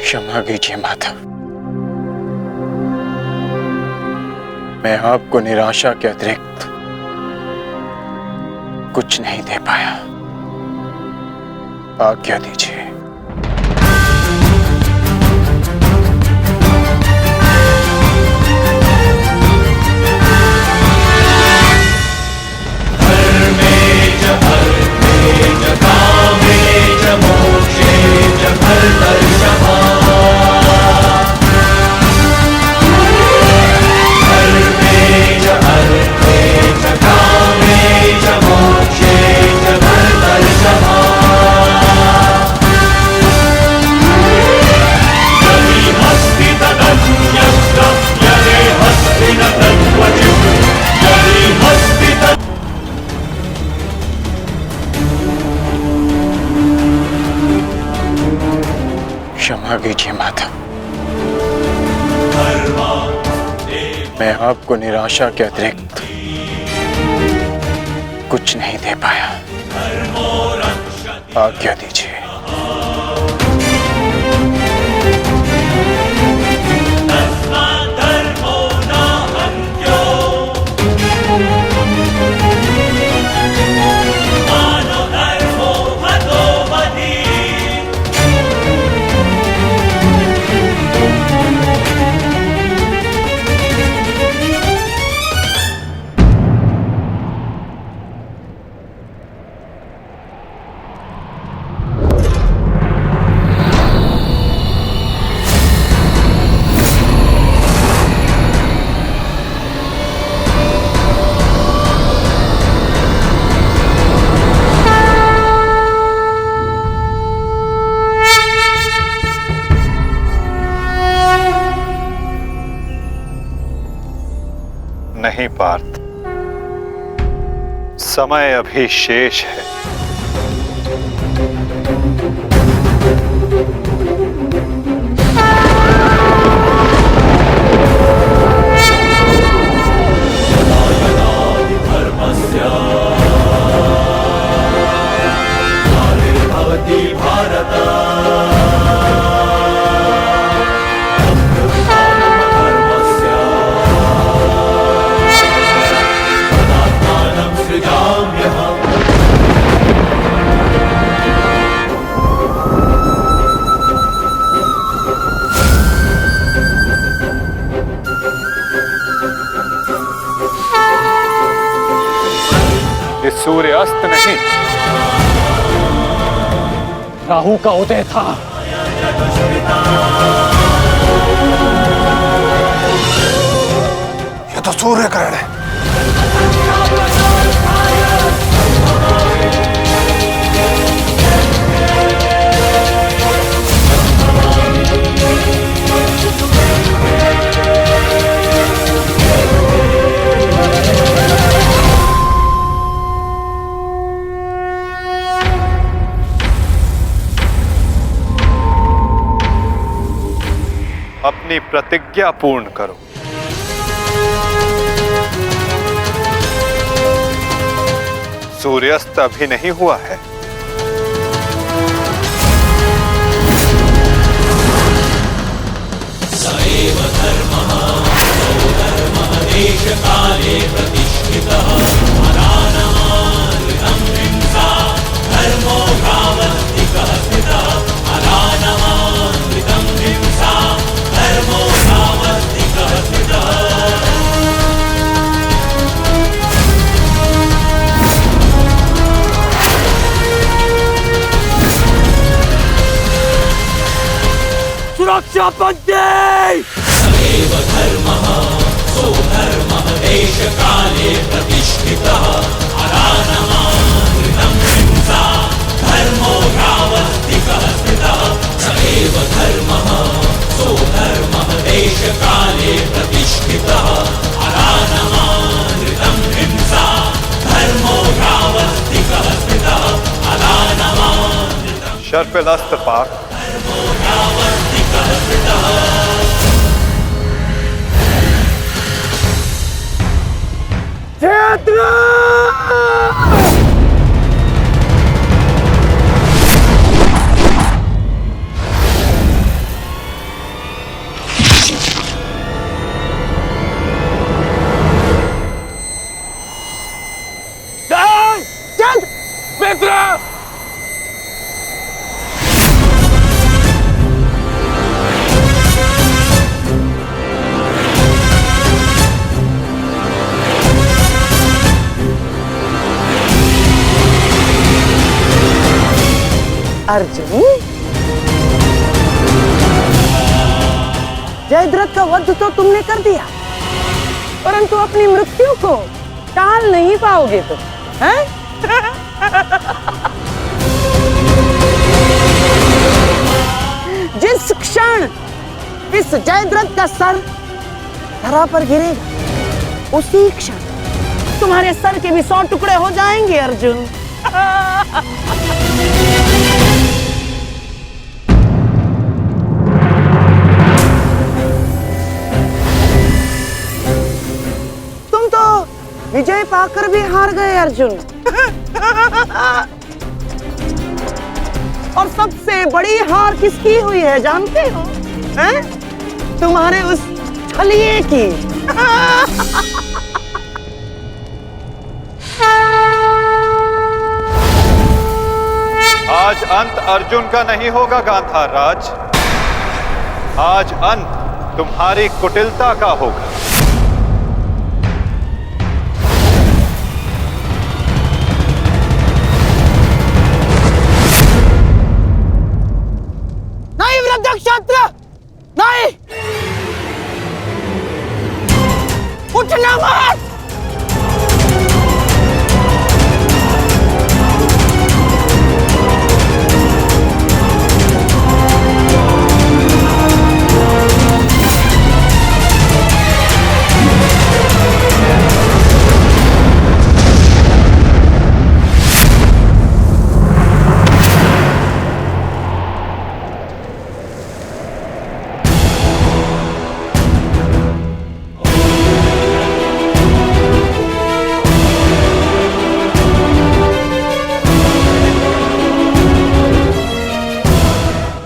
S10: क्षमा कीजिए माता, मैं आपको निराशा के अतिरिक्त कुछ नहीं दे पाया। आज्ञा दीजिए।
S15: मोक्षे
S9: कीजिए माता। मैं आपको निराशा के अतिरिक्त कुछ नहीं दे पाया। आज्ञा दीजिए।
S7: नहीं पार्थ, समय अभी शेष है। सूर्यास्त नहीं,
S2: राहु का उदय था।
S1: ये तो सूर्य ग्रहण है।
S7: अपनी प्रतिज्ञा पूर्ण करो। सूर्यास्त अभी नहीं हुआ है।
S15: सएव धर्मः धर्मः देश काले प्रतिष्ठितः अनानमानृतं हिंसा धर्मो भावस्तिकः स्थितः अनानमानृतं हिंसा धर्मो भावस्तिकः स्थितः।
S2: सुरक्षा पंक्ति।
S15: सएव धर्मः सो धर्मः देश काले प्रतिष्ठितः अनानमानृतं हिंसा धर्मो भावस्तिकः स्थितः। सएव धर्मः सो धर्मः देश काले प्रतिष्ठितः अनानमानृतं हिंसा धर्मो भावस्तिकः स्थितः अनानमानृतं।
S7: शर्पिलास्त्र पार्थ।
S2: मित्र
S4: अर्जुन, जयद्रथ का वध तो तुमने कर दिया, परंतु अपनी मृत्यु को टाल नहीं पाओगे तुम, हैं? जिस क्षण इस जयद्रथ का सर धरा पर गिरेगा, उसी क्षण तुम्हारे सर के भी 100 टुकड़े हो जाएंगे अर्जुन। विजय पाकर भी हार गए अर्जुन। और सबसे बड़ी हार किसकी हुई है जानते हो? हैं? तुम्हारे उस छलिए की।
S7: आज अंत अर्जुन का नहीं होगा गांधार राज, आज अंत तुम्हारी कुटिलता का होगा।
S4: नहीं वृद्धक्षत्र, नहीं, उठना मत।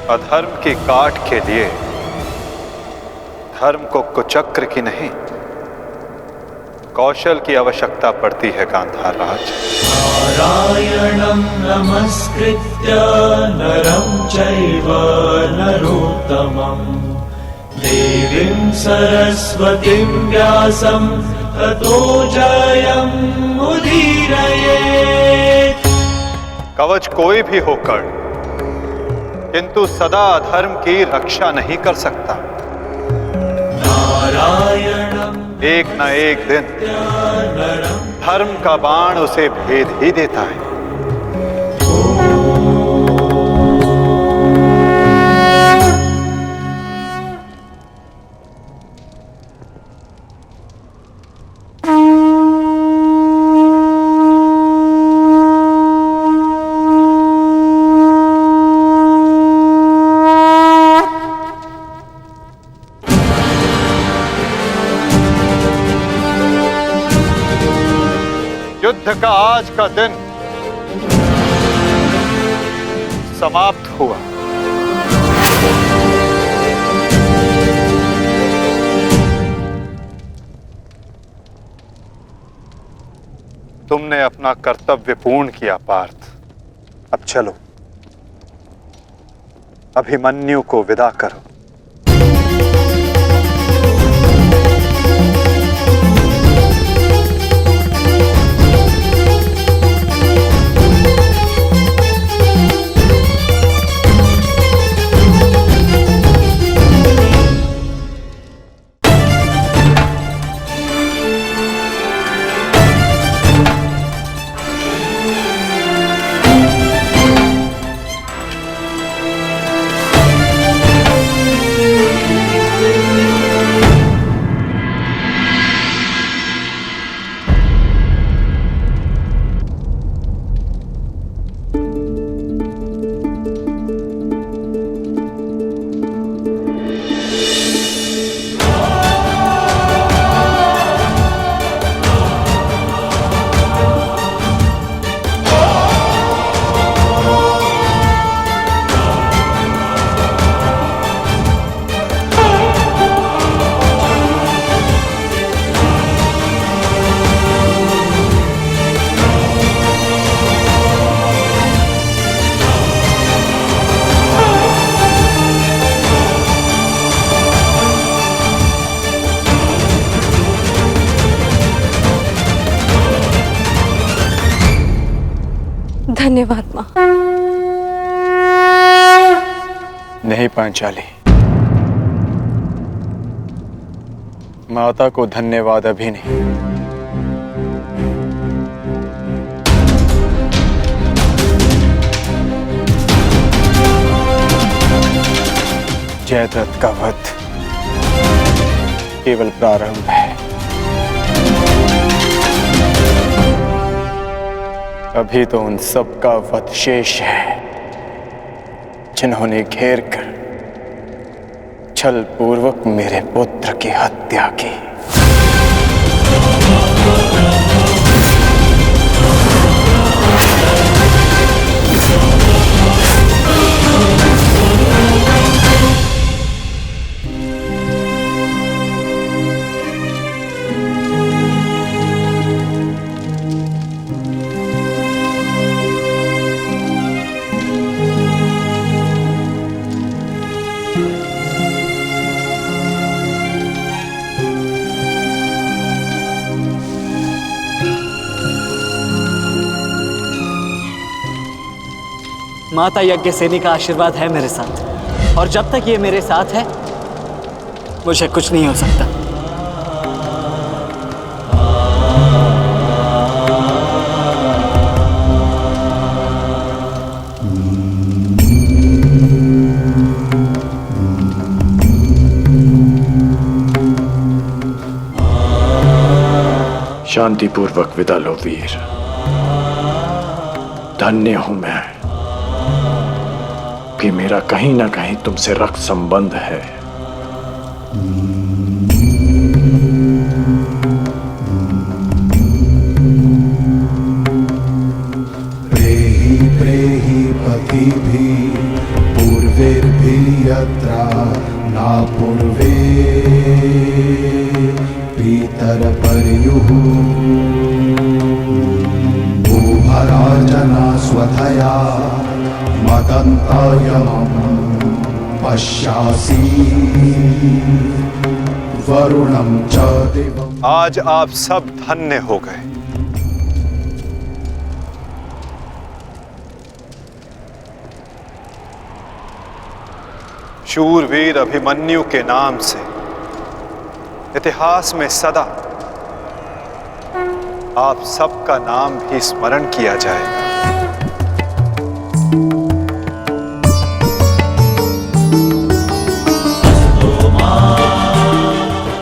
S7: अधर्म की काट के लिए धर्म को कुचक्र की नहीं, कौशल की आवश्यकता पड़ती है गांधार राज।
S15: नारायणं नमस्कृत्य नरं चैव नरोत्तमं देवीं सरस्वतीं व्यासं ततो जयम् उदीरयेत्।
S7: कवच कोई भी होकर किंतु सदा अधर्म की रक्षा नहीं कर सकता। एक न एक दिन धर्म का बाण उसे भेद ही देता है। युद्ध का आज का दिन समाप्त हुआ। तुमने अपना कर्तव्य पूर्ण किया पार्थ। अब चलो, अभिमन्यु को विदा करो।
S14: धन्यवाद माँ।
S9: नहीं पांचाली, माता को धन्यवाद अभी नहीं। जयद्रथ का वध केवल प्रारंभ है। अभी तो उन सब का वध शेष है जिन्होंने घेर कर छल पूर्वक मेरे पुत्र की हत्या की।
S16: माता यज्ञसेनी का आशीर्वाद है मेरे साथ, और जब तक ये मेरे साथ है मुझे कुछ नहीं हो सकता।
S9: शांतिपूर्वक विदा लो वीर। धन्य हूं मैं कि मेरा कहीं ना कहीं तुमसे रक्त संबंध है।
S15: प्रेहि प्रेहि पतिभिः पूर्वैर्भिः यत्रा न पूर्वे पितरपर्युः भूभराजना स्वधया मदन्तायमं पश्यासि वरुणं च दिवम्।
S7: आज आप सब धन्य हो गए। शूरवीर अभिमन्यु के नाम से इतिहास में सदा आप सबका नाम भी स्मरण किया जाएगा।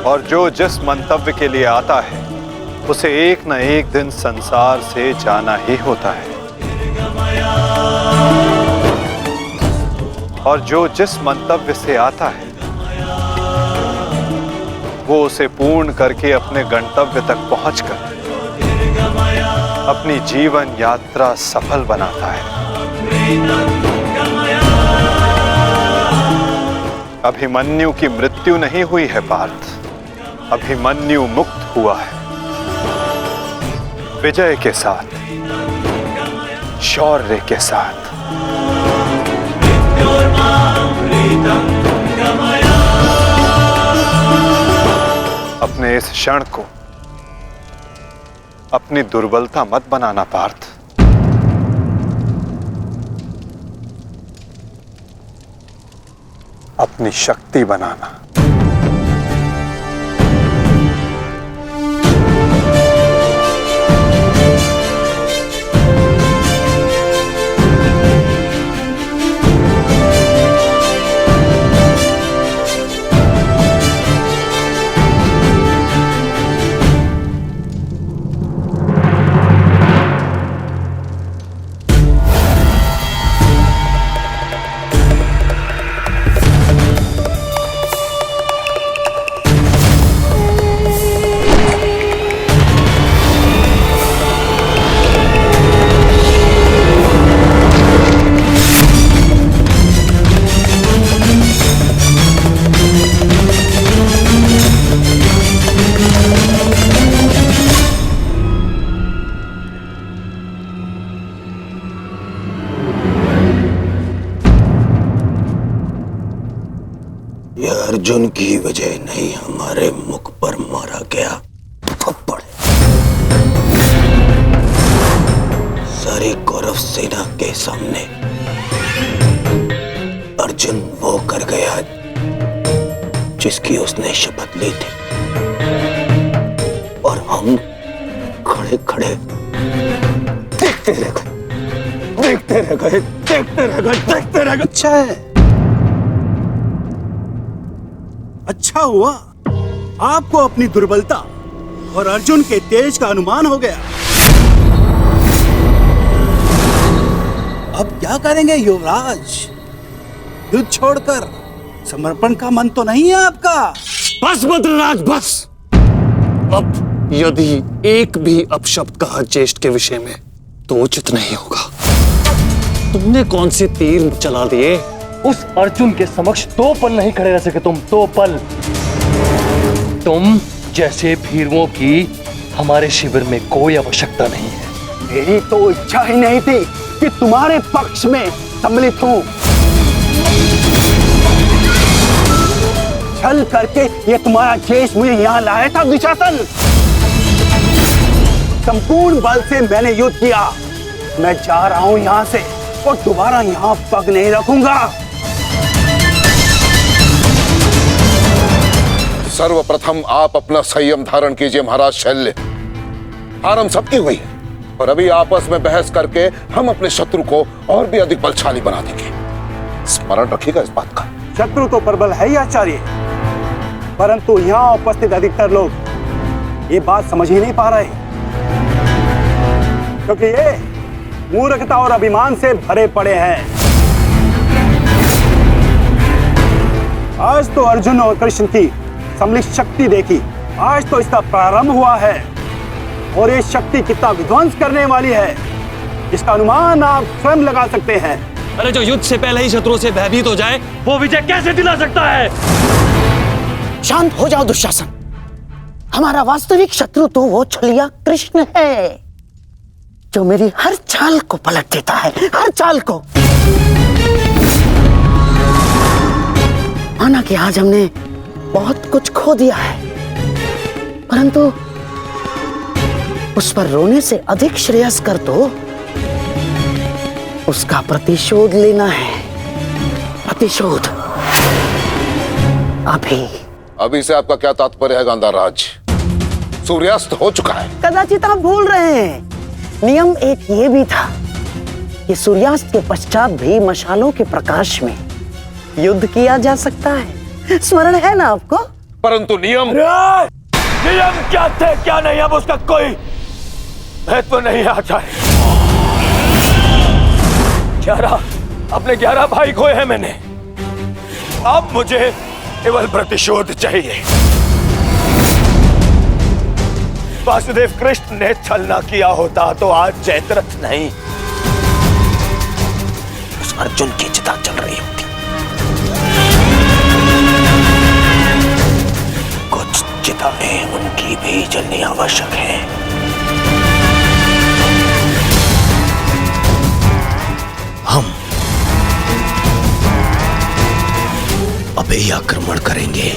S7: और जो जिस मंतव्य के लिए आता है उसे एक न एक दिन संसार से जाना ही होता है, और जो जिस मंतव्य से आता है वो उसे पूर्ण करके अपने गंतव्य तक पहुंचकर अपनी जीवन यात्रा सफल बनाता है। अभिमन्यु की मृत्यु नहीं हुई है पार्थ, अभिमन्यु मुक्त हुआ है विजय के साथ, शौर्य के साथ। अपने इस क्षण को अपनी दुर्बलता मत बनाना पार्थ। अपनी शक्ति बनाना।
S3: अर्जुन की वजह नहीं हमारे मुख पर मारा गया थप्पड़। सारी कौरव सेना के सामने अर्जुन वो कर गया जिसकी उसने शपथ ली थी, और हम खड़े खड़े देखते रह गए, देखते रह गए, देखते रह गए, देखते रह गए।
S17: अच्छा है, अच्छा हुआ आपको अपनी दुर्बलता और अर्जुन के तेज का अनुमान हो गया। अब क्या करेंगे युवराज? युद्ध छोड़कर समर्पण का मन तो नहीं है आपका?
S2: बस बद्रराज बस। अब यदि एक भी अपशब्द कहा ज्येष्ठ के विषय में तो उचित नहीं होगा। तुमने कौन से तीर चला दिए? उस अर्जुन के समक्ष 2 पल नहीं खड़े रह सके तुम, 2 पल। तुम जैसे भीरुओं की हमारे शिविर में कोई आवश्यकता नहीं है।
S17: मेरी तो इच्छा ही नहीं थी कि तुम्हारे पक्ष में सम्मिलित हूं। छल करके ये तुम्हारा ज्येष्ठ मुझे यहाँ लाया था दुशासन। संपूर्ण बल से मैंने युद्ध किया। मैं जा रहा हूं यहाँ से, और दोबारा यहाँ पग नहीं रखूंगा।
S1: सर्वप्रथम आप अपना संयम धारण कीजिए महाराज शैल्य। हार हम सबकी हुई है और अभी आपस में बहस करके हम अपने शत्रु को और भी अधिक बलशाली बना देंगे। स्मरण रखिएगा इस बात का।
S17: शत्रु तो प्रबल है ही आचार्य, परंतु यहाँ उपस्थित अधिकतर लोग ये बात समझ ही नहीं पा रहे, क्योंकि ये मूर्खता और अभिमान से भरे पड़े हैं। आज तो अर्जुन और कृष्ण की सम्मिलित शक्ति देखी, आज तो इसका प्रारंभ हुआ है और ये शक्ति कितना विध्वंस करने वाली है इसका अनुमान आप स्वयं लगा सकते हैं।
S2: अरे जो युद्ध से पहले ही शत्रुओं से भयभीत हो जाए वो विजय कैसे दिला सकता है?
S4: शांत हो जाओ दुशासन। हमारा वास्तविक शत्रु तो वो छलिया कृष्ण है जो मेरी हर चाल को पलट देता है, हर चाल को। माना कि आज हमने बहुत कुछ खो दिया है, परंतु उस पर रोने से अधिक श्रेयस्कर तो उसका प्रतिशोध लेना है। प्रतिशोध
S1: अभी से आपका क्या तात्पर्य है गांधाराज? सूर्यास्त हो चुका है।
S4: कदाचित आप भूल रहे हैं, नियम एक ये भी था कि सूर्यास्त के पश्चात भी मशालों के प्रकाश में युद्ध किया जा सकता है। स्मरण है ना आपको?
S1: परंतु नियम
S10: क्या थे क्या नहीं, अब उसका कोई महत्व नहीं है आचार्य। 11 अपने 11 भाई खोए हैं मैंने, अब मुझे केवल प्रतिशोध चाहिए। वासुदेव कृष्ण ने छल ना किया होता तो आज जयद्रथ नहीं,
S3: उस अर्जुन की चिता चल रही होती। कुछ चिताएं उनकी भी जलनी आवश्यक है। हम अभी आक्रमण करेंगे।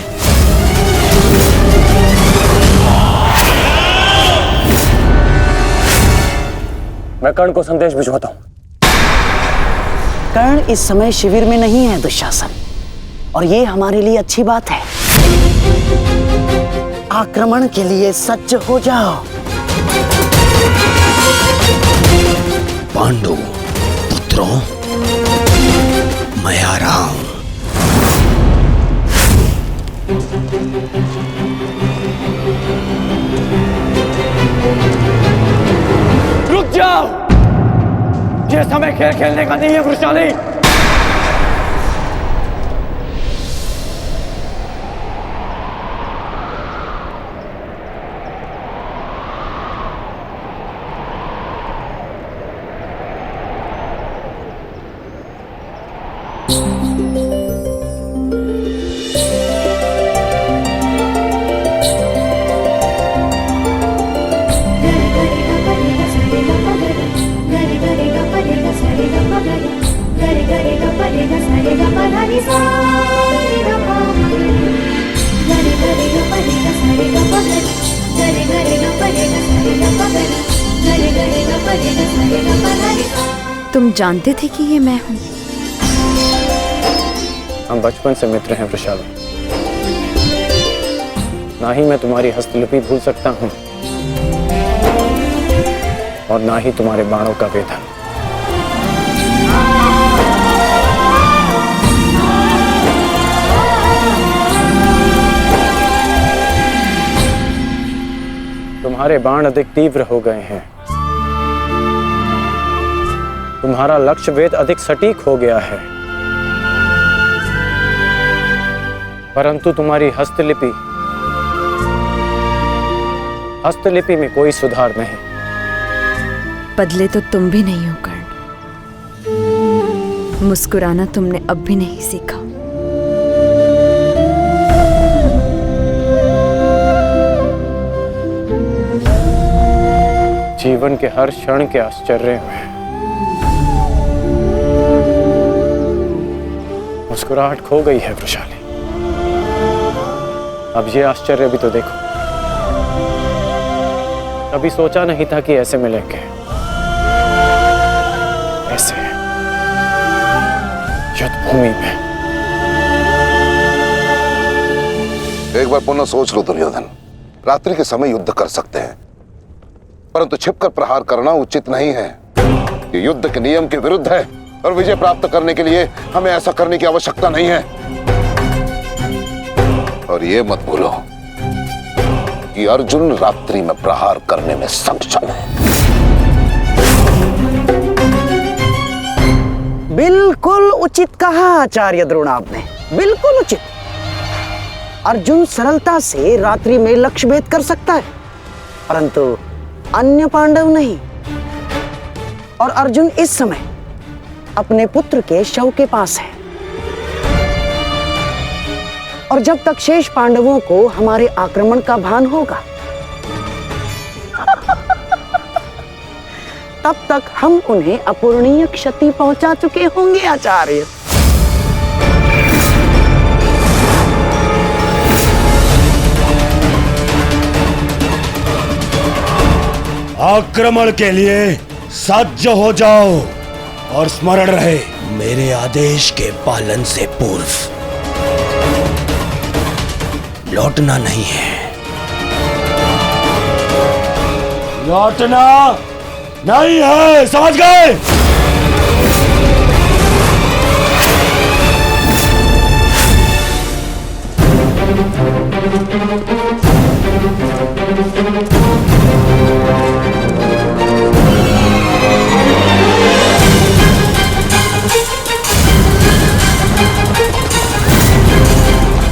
S2: मैं कर्ण को संदेश भिजवाता हूं।
S4: कर्ण इस समय शिविर में नहीं है दुशासन, और ये हमारे लिए अच्छी बात है। आक्रमण के लिए सज्ज हो जाओ।
S3: पांडु पुत्रों, मैं आ रहा हूं।
S10: रुक जाओ, ये समय खेल खेलने का नहीं है वृषाली।
S14: तुम जानते थे कि ये मैं हूँ?
S5: हम बचपन से मित्र हैं वृषाली। ना ही मैं तुम्हारी हस्तलिपि भूल सकता हूँ और ना ही तुम्हारे बाणों का वेधन। तुम्हारे बाण अधिक तीव्र हो गए हैं, तुम्हारा लक्ष्य वेद अधिक सटीक हो गया है, परंतु तुम्हारी हस्तलिपि में कोई सुधार नहीं।
S14: बदले तो तुम भी नहीं हो कर्ण। मुस्कुराना तुमने अब भी नहीं सीखा।
S5: जीवन के हर क्षण के आश्चर्य में मुस्कुराहट खो गई है वृषाली। अब ये आश्चर्य भी तो देखो। कभी सोचा नहीं था कि ऐसे मिलेंगे, ऐसे युद्ध भूमि में।
S1: एक बार पुनः सोच लो दुर्योधन, रात्रि के समय युद्ध कर सकते हैं, परंतु छिपकर प्रहार करना उचित नहीं है। ये युद्ध के नियम के विरुद्ध है और विजय प्राप्त करने के लिए हमें ऐसा करने की आवश्यकता नहीं है। और ये मत भूलो कि अर्जुन रात्रि में प्रहार करने में सक्षम है।
S4: बिल्कुल उचित कहा आचार्य द्रोण आपने, बिल्कुल उचित। अर्जुन सरलता से रात्रि में लक्ष्य भेद कर सकता है, परंतु अन्य पांडव नहीं। और अर्जुन इस समय अपने पुत्र के शव के पास है, और जब तक शेष पांडवों को हमारे आक्रमण का भान होगा तब तक हम उन्हें अपूरणीय क्षति पहुंचा चुके होंगे आचार्य।
S18: आक्रमण के लिए सज्ज हो जाओ और स्मरण रहे, मेरे आदेश के पालन से पूर्व लौटना नहीं है। लौटना नहीं है, समझ गए?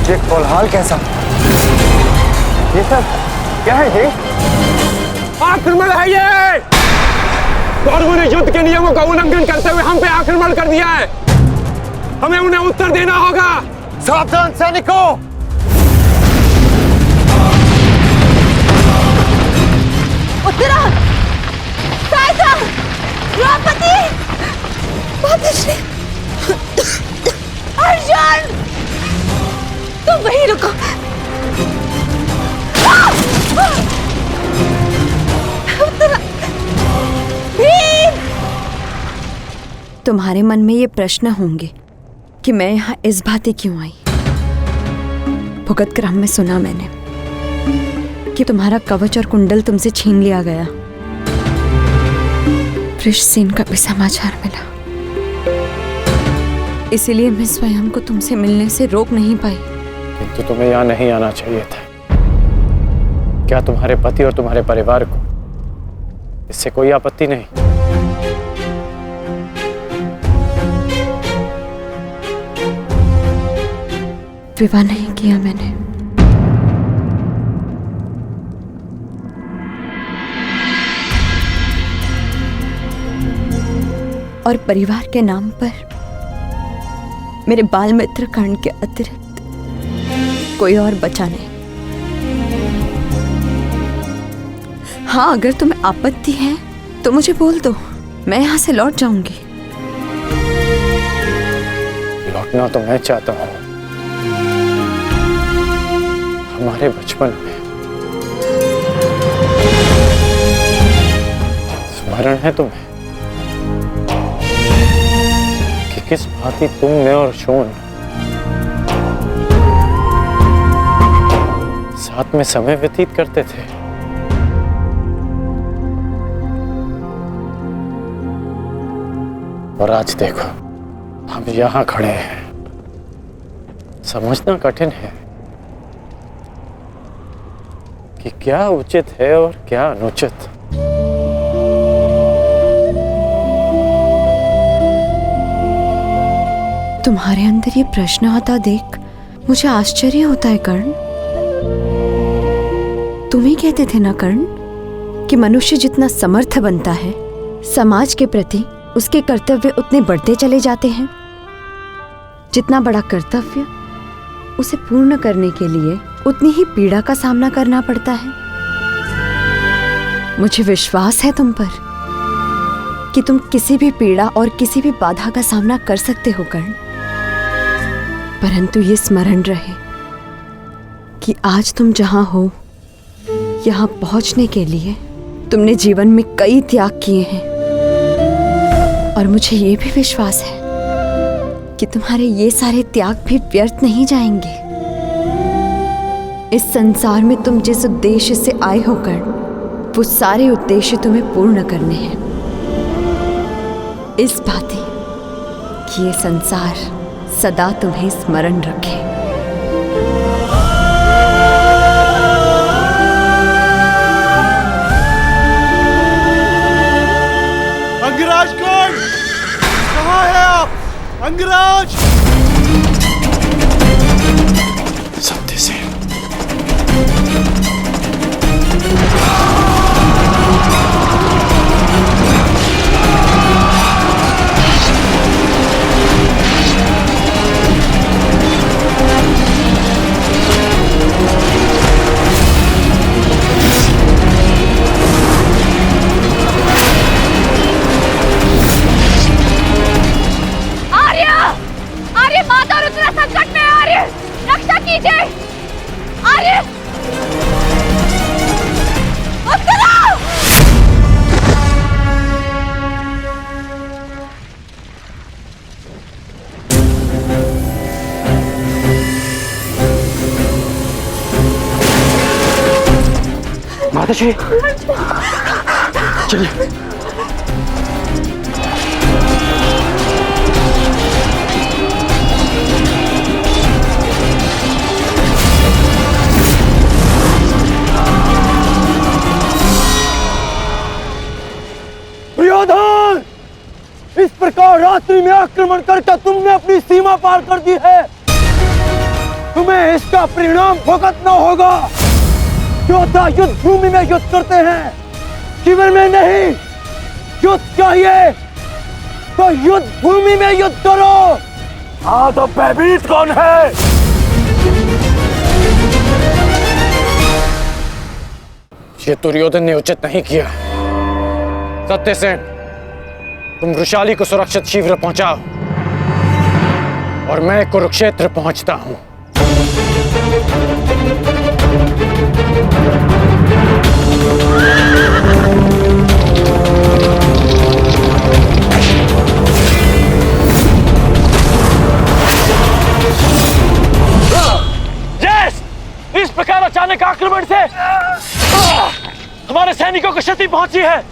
S10: ये कोलाहल कैसा? ये सब क्या है? ये
S11: आक्रमण है ये। कौरवों ने युद्ध के नियमों का उल्लंघन करते हुए हम पे आक्रमण कर दिया है। हमें उन्हें उत्तर देना होगा।
S10: सावधान सैनिकों!
S6: उत्तरा, सहायता, द्रौपदी, मातश्री, अर्जुन, तुम वहीं रुको। उत्तरा, भीम!
S14: तुम्हारे मन में ये प्रश्न होंगे कि मैं यहाँ इस भांति क्यों आई। भुगत क्रम में सुना मैंने कि तुम्हारा कवच और कुंडल तुमसे छीन लिया गया। वृषसेन का भी समाचार मिला, इसीलिए मैं स्वयं को तुमसे मिलने से रोक नहीं पाई।
S5: किंतु तुम्हें यहाँ नहीं आना चाहिए था। क्या तुम्हारे पति और तुम्हारे परिवार को इससे कोई आपत्ति नहीं?
S14: विवाह नहीं किया मैंने। और परिवार के नाम पर मेरे बाल मित्र कर्ण के अतिरिक्त कोई और बचा नहीं। हाँ, अगर तुम्हें आपत्ति है तो मुझे बोल दो, मैं यहाँ से लौट जाऊंगी।
S5: लौटना तो मैं चाहता हूँ। हमारे बचपन में स्मरण है तुम्हें कि किस भांति तुम, मैं और शोन साथ में समय व्यतीत करते थे। और आज देखो, हम यहाँ खड़े हैं। समझना कठिन है कि क्या उचित है और क्या अनुचित।
S14: तुम्हारे अंदर ये प्रश्न आता देख मुझे आश्चर्य होता है कर्ण। तुम ही कहते थे ना कर्ण कि मनुष्य जितना समर्थ बनता है, समाज के प्रति उसके कर्तव्य उतने बढ़ते चले जाते हैं। जितना बड़ा कर्तव्य, उसे पूर्ण करने के लिए उतनी ही पीड़ा का सामना करना पड़ता है। मुझे विश्वास है तुम पर कि तुम किसी भी पीड़ा और किसी भी बाधा का सामना कर सकते हो कर्ण। परंतु ये स्मरण रहे कि आज तुम जहां हो, यहां पहुंचने के लिए तुमने जीवन में कई त्याग किए हैं। और मुझे ये भी विश्वास है कि तुम्हारे ये सारे त्याग भी व्यर्थ नहीं जाएंगे। इस संसार में तुम जिस उद्देश्य से आए हो कर्ण, वो सारे उद्देश्य तुम्हें पूर्ण करने हैं। इस बात कि ये संसार सदा तुम्हें स्मरण रखे।
S10: अंगराज कौन? कहाँ है आप? अंगराज!
S9: सत्यसेन।
S19: माता रुद्र संकट में, आर्य रक्षा कीजिए। आर्य
S3: माताश्री चलिए।
S10: दुर्योधन, इस प्रकार रात्रि में आक्रमण करके तुमने अपनी सीमा पार कर दी है। तुम्हें इसका परिणाम भुगतना होगा। योद्धा युद्ध भूमि में युद्ध करते हैं, शिविर में नहीं। युद्ध चाहिए तो युद्ध भूमि में युद्ध करो। हाँ तो भयभीत कौन है?
S5: ये दुर्योधन ने उचित नहीं किया। सत्यसेन, तुम वृषाली को सुरक्षित शीघ्र पहुंचाओ और मैं कुरुक्षेत्र पहुंचता हूं।
S10: यस! इस प्रकार अचानक आक्रमण से हमारे सैनिकों को क्षति पहुंची है।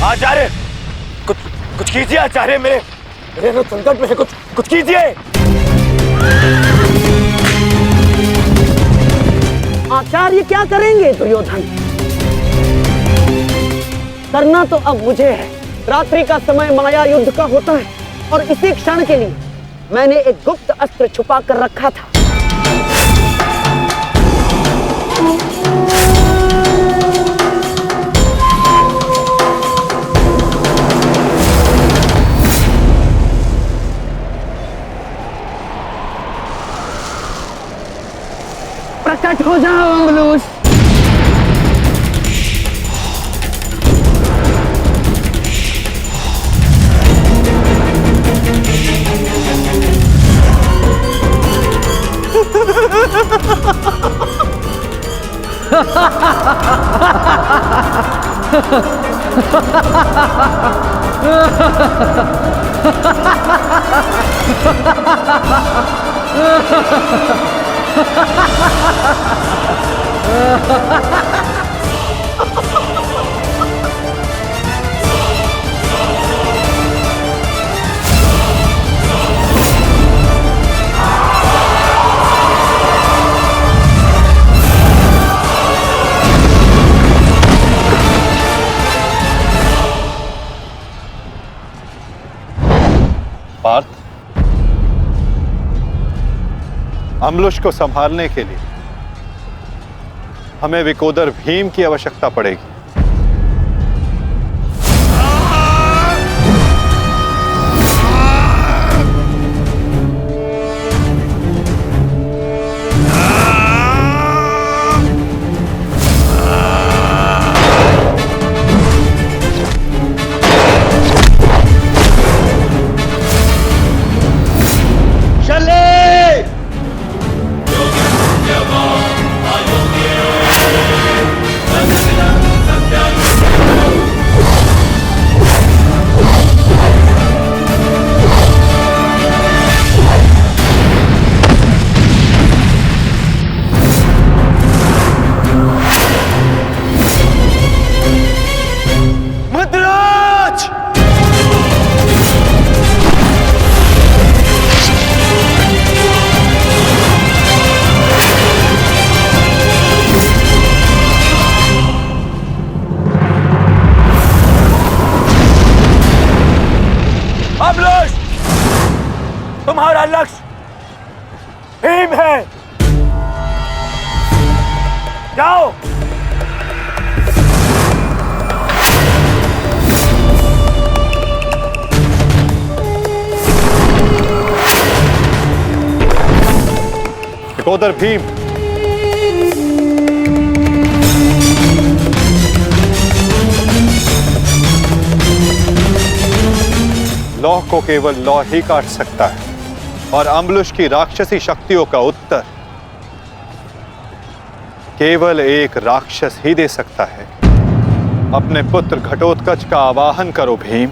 S10: आचार्य, कुछ कीजिए आचार्य, मेरे लोग संकट में है। कुछ कीजिए।
S4: आचार्य क्या करेंगे दुर्योधन? करना तो अब मुझे है। रात्रि का समय माया युद्ध का होता है और इसी क्षण के लिए मैंने एक गुप्त अस्त्र छुपा कर रखा था। प्रकट हो जाओ अंगलूस।
S7: अम्बुश को संभालने के लिए हमें विकोदर भीम की आवश्यकता पड़ेगी।
S10: तुम्हारा लक्ष्य भीम है। जाओ।
S7: विकोदर भीम, लौह को केवल लौह ही काट सकता है और अम्बुश की राक्षसी शक्तियों का उत्तर केवल एक राक्षस ही दे सकता है। अपने पुत्र घटोत्कच का आवाहन करो भीम।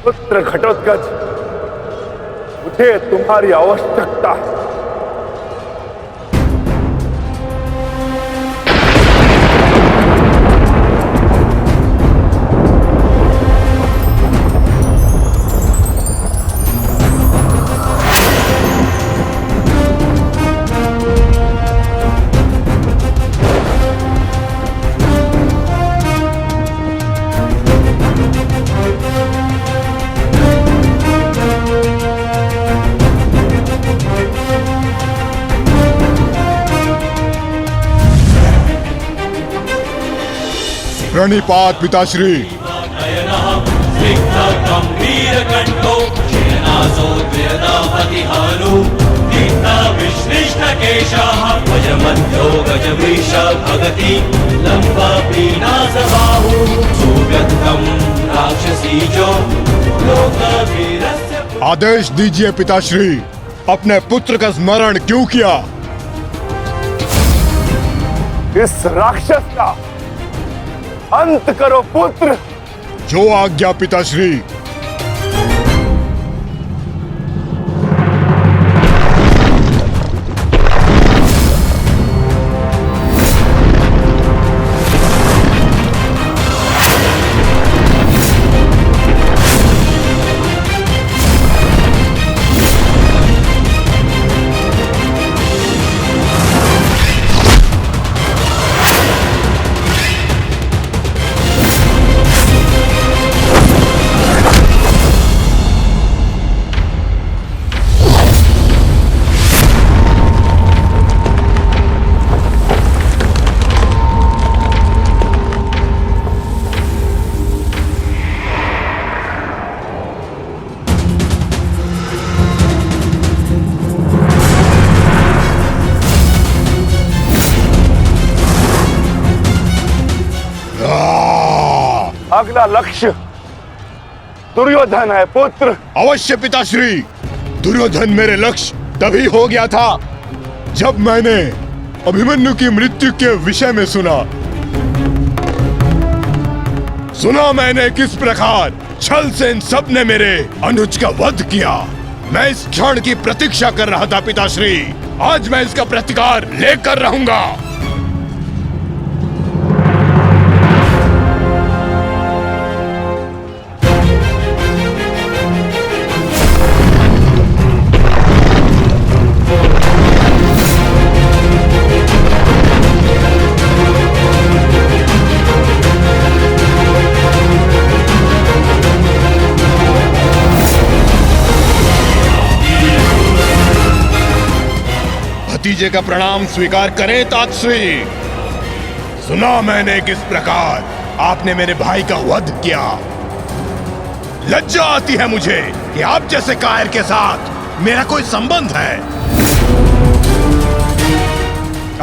S10: पुत्र घटोत्कच, मुझे तुम्हारी आवश्यकता है।
S15: प्रणिपात पिताश्री। आदेश दीजिए पिताश्री, अपने पुत्र का स्मरण क्यों किया?
S10: इस राक्षस का अंत करो पुत्र।
S15: जो आज्ञा पिताश्री।
S10: अगला लक्ष्य दुर्योधन है पुत्र।
S15: अवश्य पिताश्री, दुर्योधन मेरे लक्ष्य तभी हो गया था जब मैंने अभिमन्यु की मृत्यु के विषय में सुना मैंने किस प्रकार छल से इन सब ने मेरे अनुज का वध किया। मैं इस क्षण की प्रतीक्षा कर रहा था पिताश्री। आज मैं इसका प्रतिकार लेकर रहूंगा। भतीजे का प्रणाम स्वीकार करें तातश्री। सुना मैंने किस प्रकार आपने मेरे भाई का वध किया। लज्जा आती है मुझे कि आप जैसे कायर के साथ मेरा कोई संबंध है।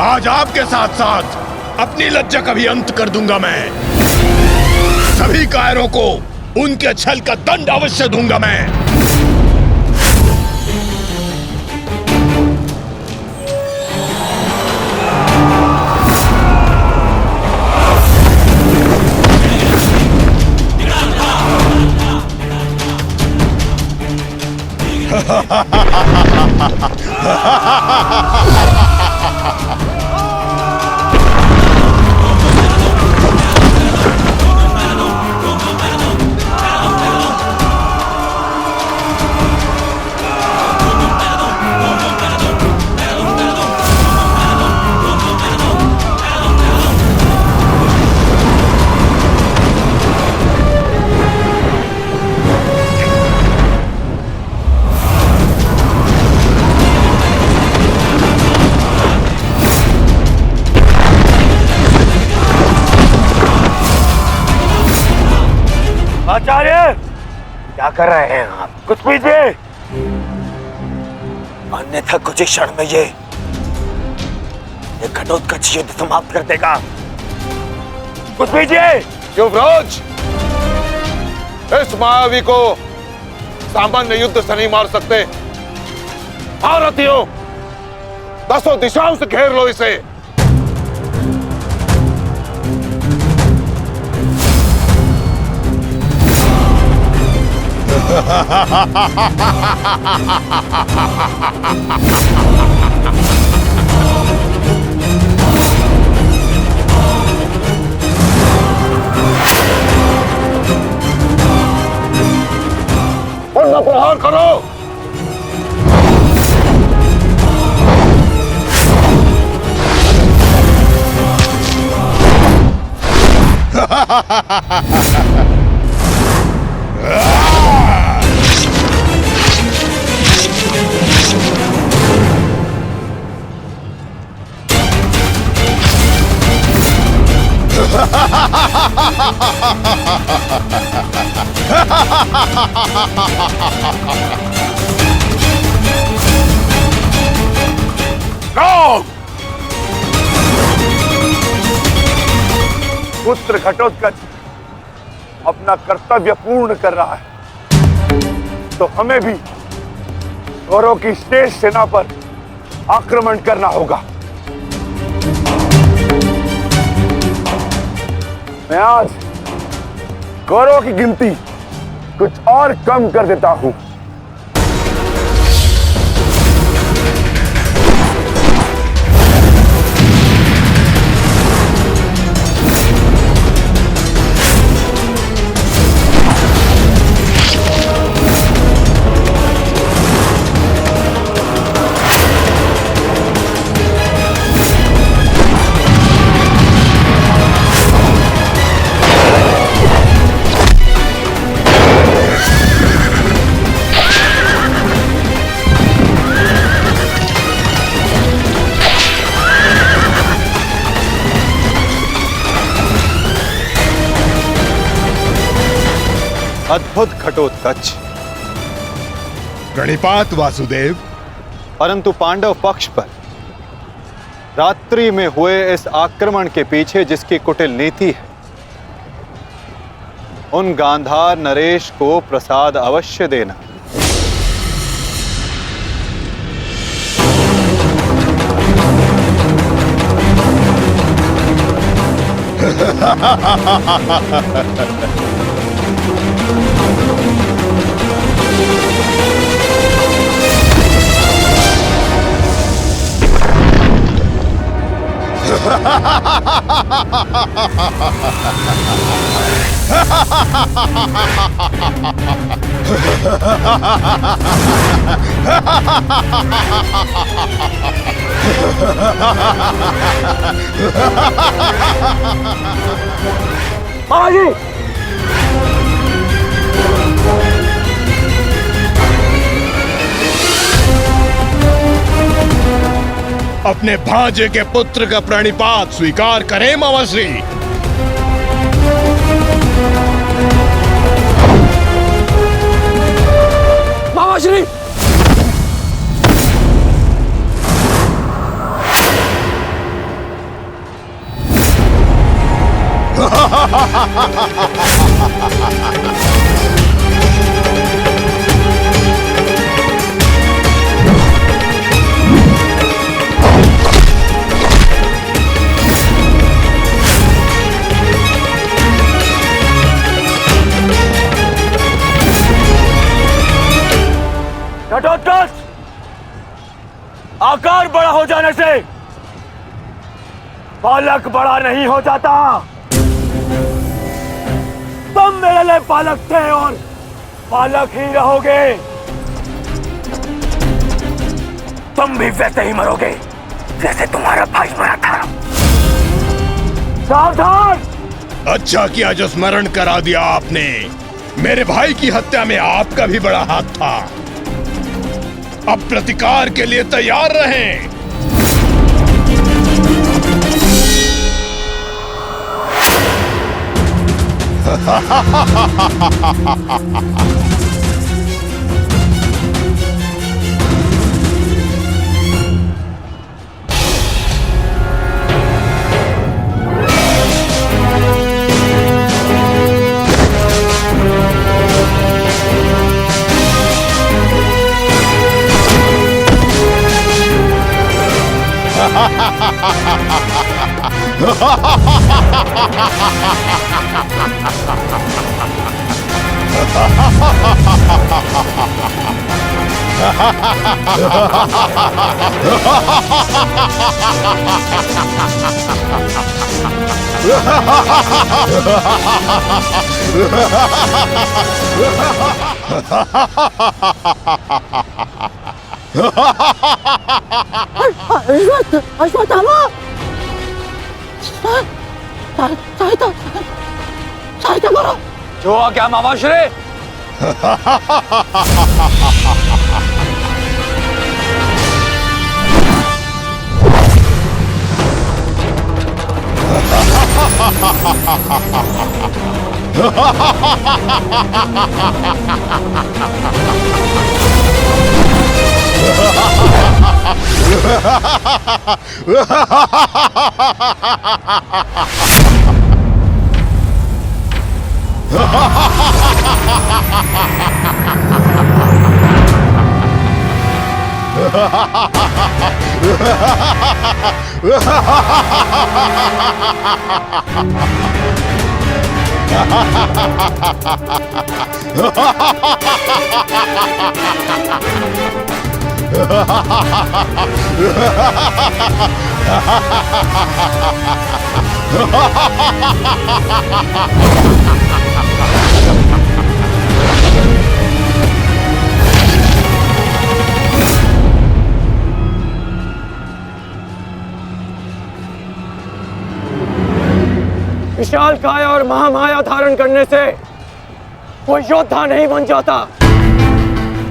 S15: आज आपके साथ साथ अपनी लज्जा का भी अंत कर दूंगा मैं। सभी कायरों को उनके छल का दंड अवश्य दूंगा मैं।
S18: आचार्य, क्या कर रहे हैं आप? कुछ पीजिए।
S3: अन्यथा कुछ ही क्षण में ये घटोत्कच युद्ध समाप्त कर देगा।
S18: कुछ पीजिए।
S15: युवराज, इस मायावी को सामान्य युद्ध से नहीं मार सकते।
S18: भारतीयों, 10 दिशाओं से घेर लो इसे। उनका प्रहार करो। पुत्र घटोत्कच अपना कर्तव्य पूर्ण कर रहा है, तो हमें भी कौरवों की शेष सेना पर आक्रमण करना होगा। मैं आज कौरवों की गिनती कुछ और कम कर देता हूं।
S7: अद्भुत घटोत्कच।
S15: प्रणिपात वासुदेव।
S7: परंतु पांडव पक्ष पर रात्रि में हुए इस आक्रमण के पीछे जिसकी कुटिल नीति है, उन गांधार नरेश को प्रसाद अवश्य देना।
S18: महाराज,
S15: अपने भांजे के पुत्र का प्रणिपात स्वीकार करें मामाश्री।
S5: मामाश्री,
S10: घटोत्कच, आकार बड़ा हो जाने से बालक बड़ा नहीं हो जाता। तुम मेरे लिए बालक थे और बालक ही रहोगे। तुम भी वैसे ही मरोगे जैसे तुम्हारा भाई मरा था। सावधान!
S15: अच्छा किया जो स्मरण करा दिया आपने। मेरे भाई की हत्या में आपका भी बड़ा हाथ था। अब प्रतिकार के लिए तैयार रहें।
S12: अश्वत्थामा, सहायता करो।
S5: जो आ गया मामाश्री।
S10: विशाल काया और महामाया धारण करने से कोई योद्धा नहीं बन जाता।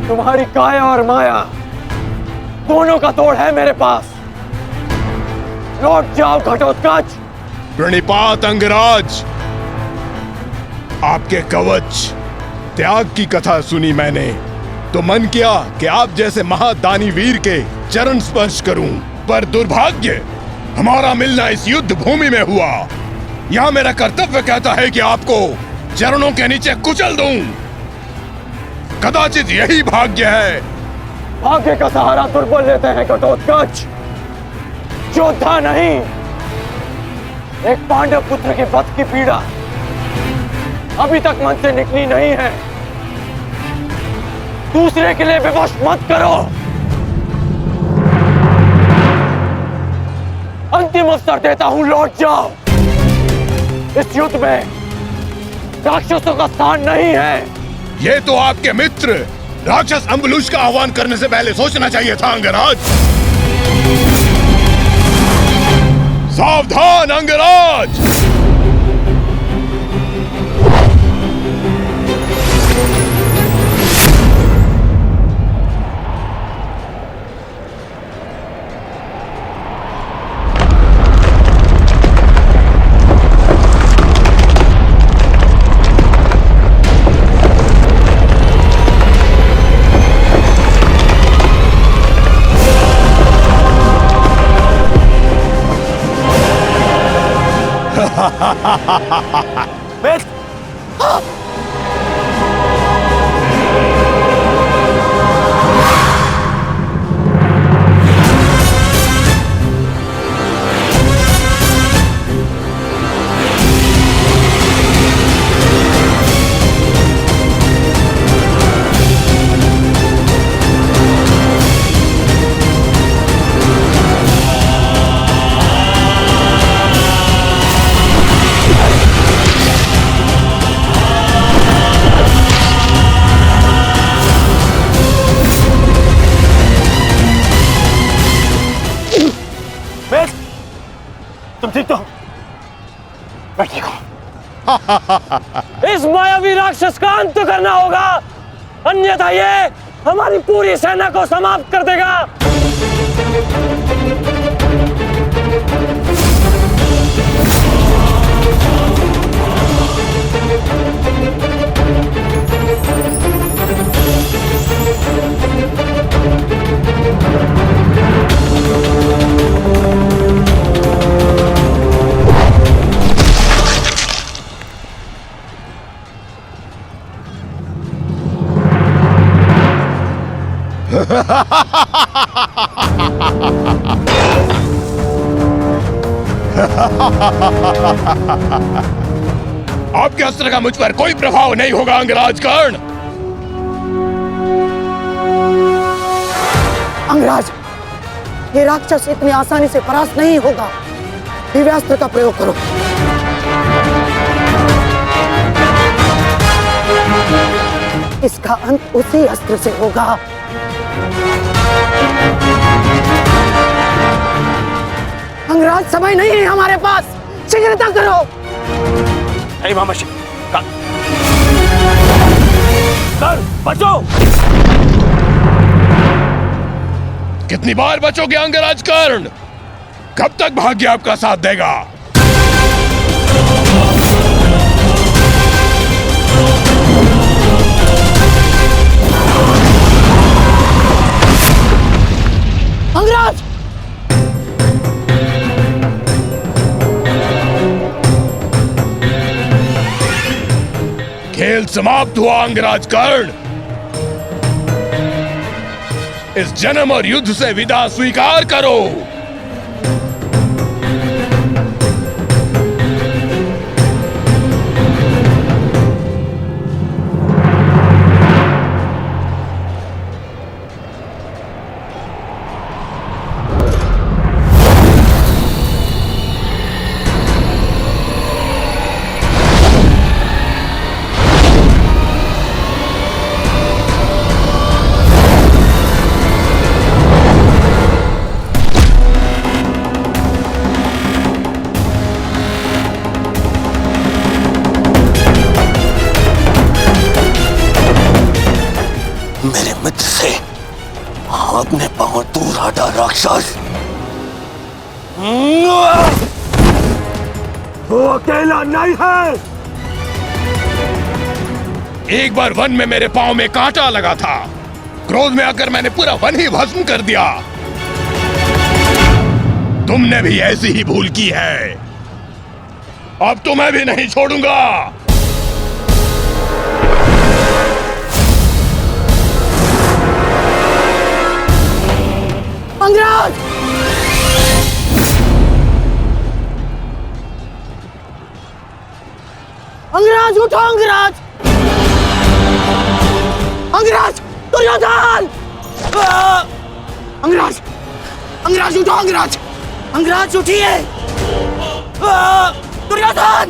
S10: तुम्हारी काया और माया दोनों का तोड़ है मेरे पास। लौट जाओ घटोत्कच।
S15: प्रणिपात अंगराज। आपके कवच त्याग की कथा सुनी मैंने तो मन किया कि आप जैसे महादानी वीर के चरण स्पर्श करूं, पर दुर्भाग्य हमारा मिलना इस युद्ध भूमि में हुआ। यहाँ मेरा कर्तव्य कहता है कि आपको चरणों के नीचे कुचल दूं। कदाचित यही भाग्य है।
S10: भाग्य का सहारा दुर्बल लेते हैं घटोत्कच, योद्धा नहीं। एक पांडव पुत्र के वध की पीड़ा अभी तक मन से निकली नहीं है। दूसरे के लिए विवश मत करो। अंतिम अवसर देता हूं, लौट जाओ। इस युद्ध में राक्षसों का स्थान नहीं है।
S15: ये तो आपके मित्र राक्षस अम्बुलुष का आह्वान करने से पहले सोचना चाहिए था अंगराज। सावधान अंगराज।
S10: तुम ठीक तो हो? मैं ठीक हूं।
S2: इस मायावी राक्षस का अंत करना होगा, अन्यथा ये हमारी पूरी सेना को समाप्त कर देगा।
S15: आपके अस्त्र का मुझ पर कोई प्रभाव नहीं होगा अंगराज कर्ण।
S4: अंगराज, ये राक्षस इतनी आसानी से परास्त नहीं होगा। दिव्यास्त्र का प्रयोग करो। इसका अंत उसी अस्त्र से होगा। अंगराज, समय नहीं है हमारे पास, शीघ्रता करो।
S15: बचो! कितनी बार बचोगे अंगराज कर्ण? कब तक भाग्य आपका साथ देगा?
S4: अंगराज!
S15: खेल समाप्त हुआ अंगराज कर्ण। इस जन्म और युद्ध से विदा स्वीकार करो।
S3: मेरे मित्र से अपने पांव दूर हटा राक्षस।
S10: वो अकेला नहीं है।
S15: एक बार वन में मेरे पांव में कांटा लगा था। क्रोध में आकर मैंने पूरा वन ही भस्म कर दिया। तुमने भी ऐसी ही भूल की है। अब तो मैं भी नहीं छोड़ूंगा।
S4: अंगराज! अंगराज, उठो अंगराज! अंगराज! दुर्योधन! अंगराज! अंगराज, उठो अंगराज! अंगराज उठिए! दुर्योधन!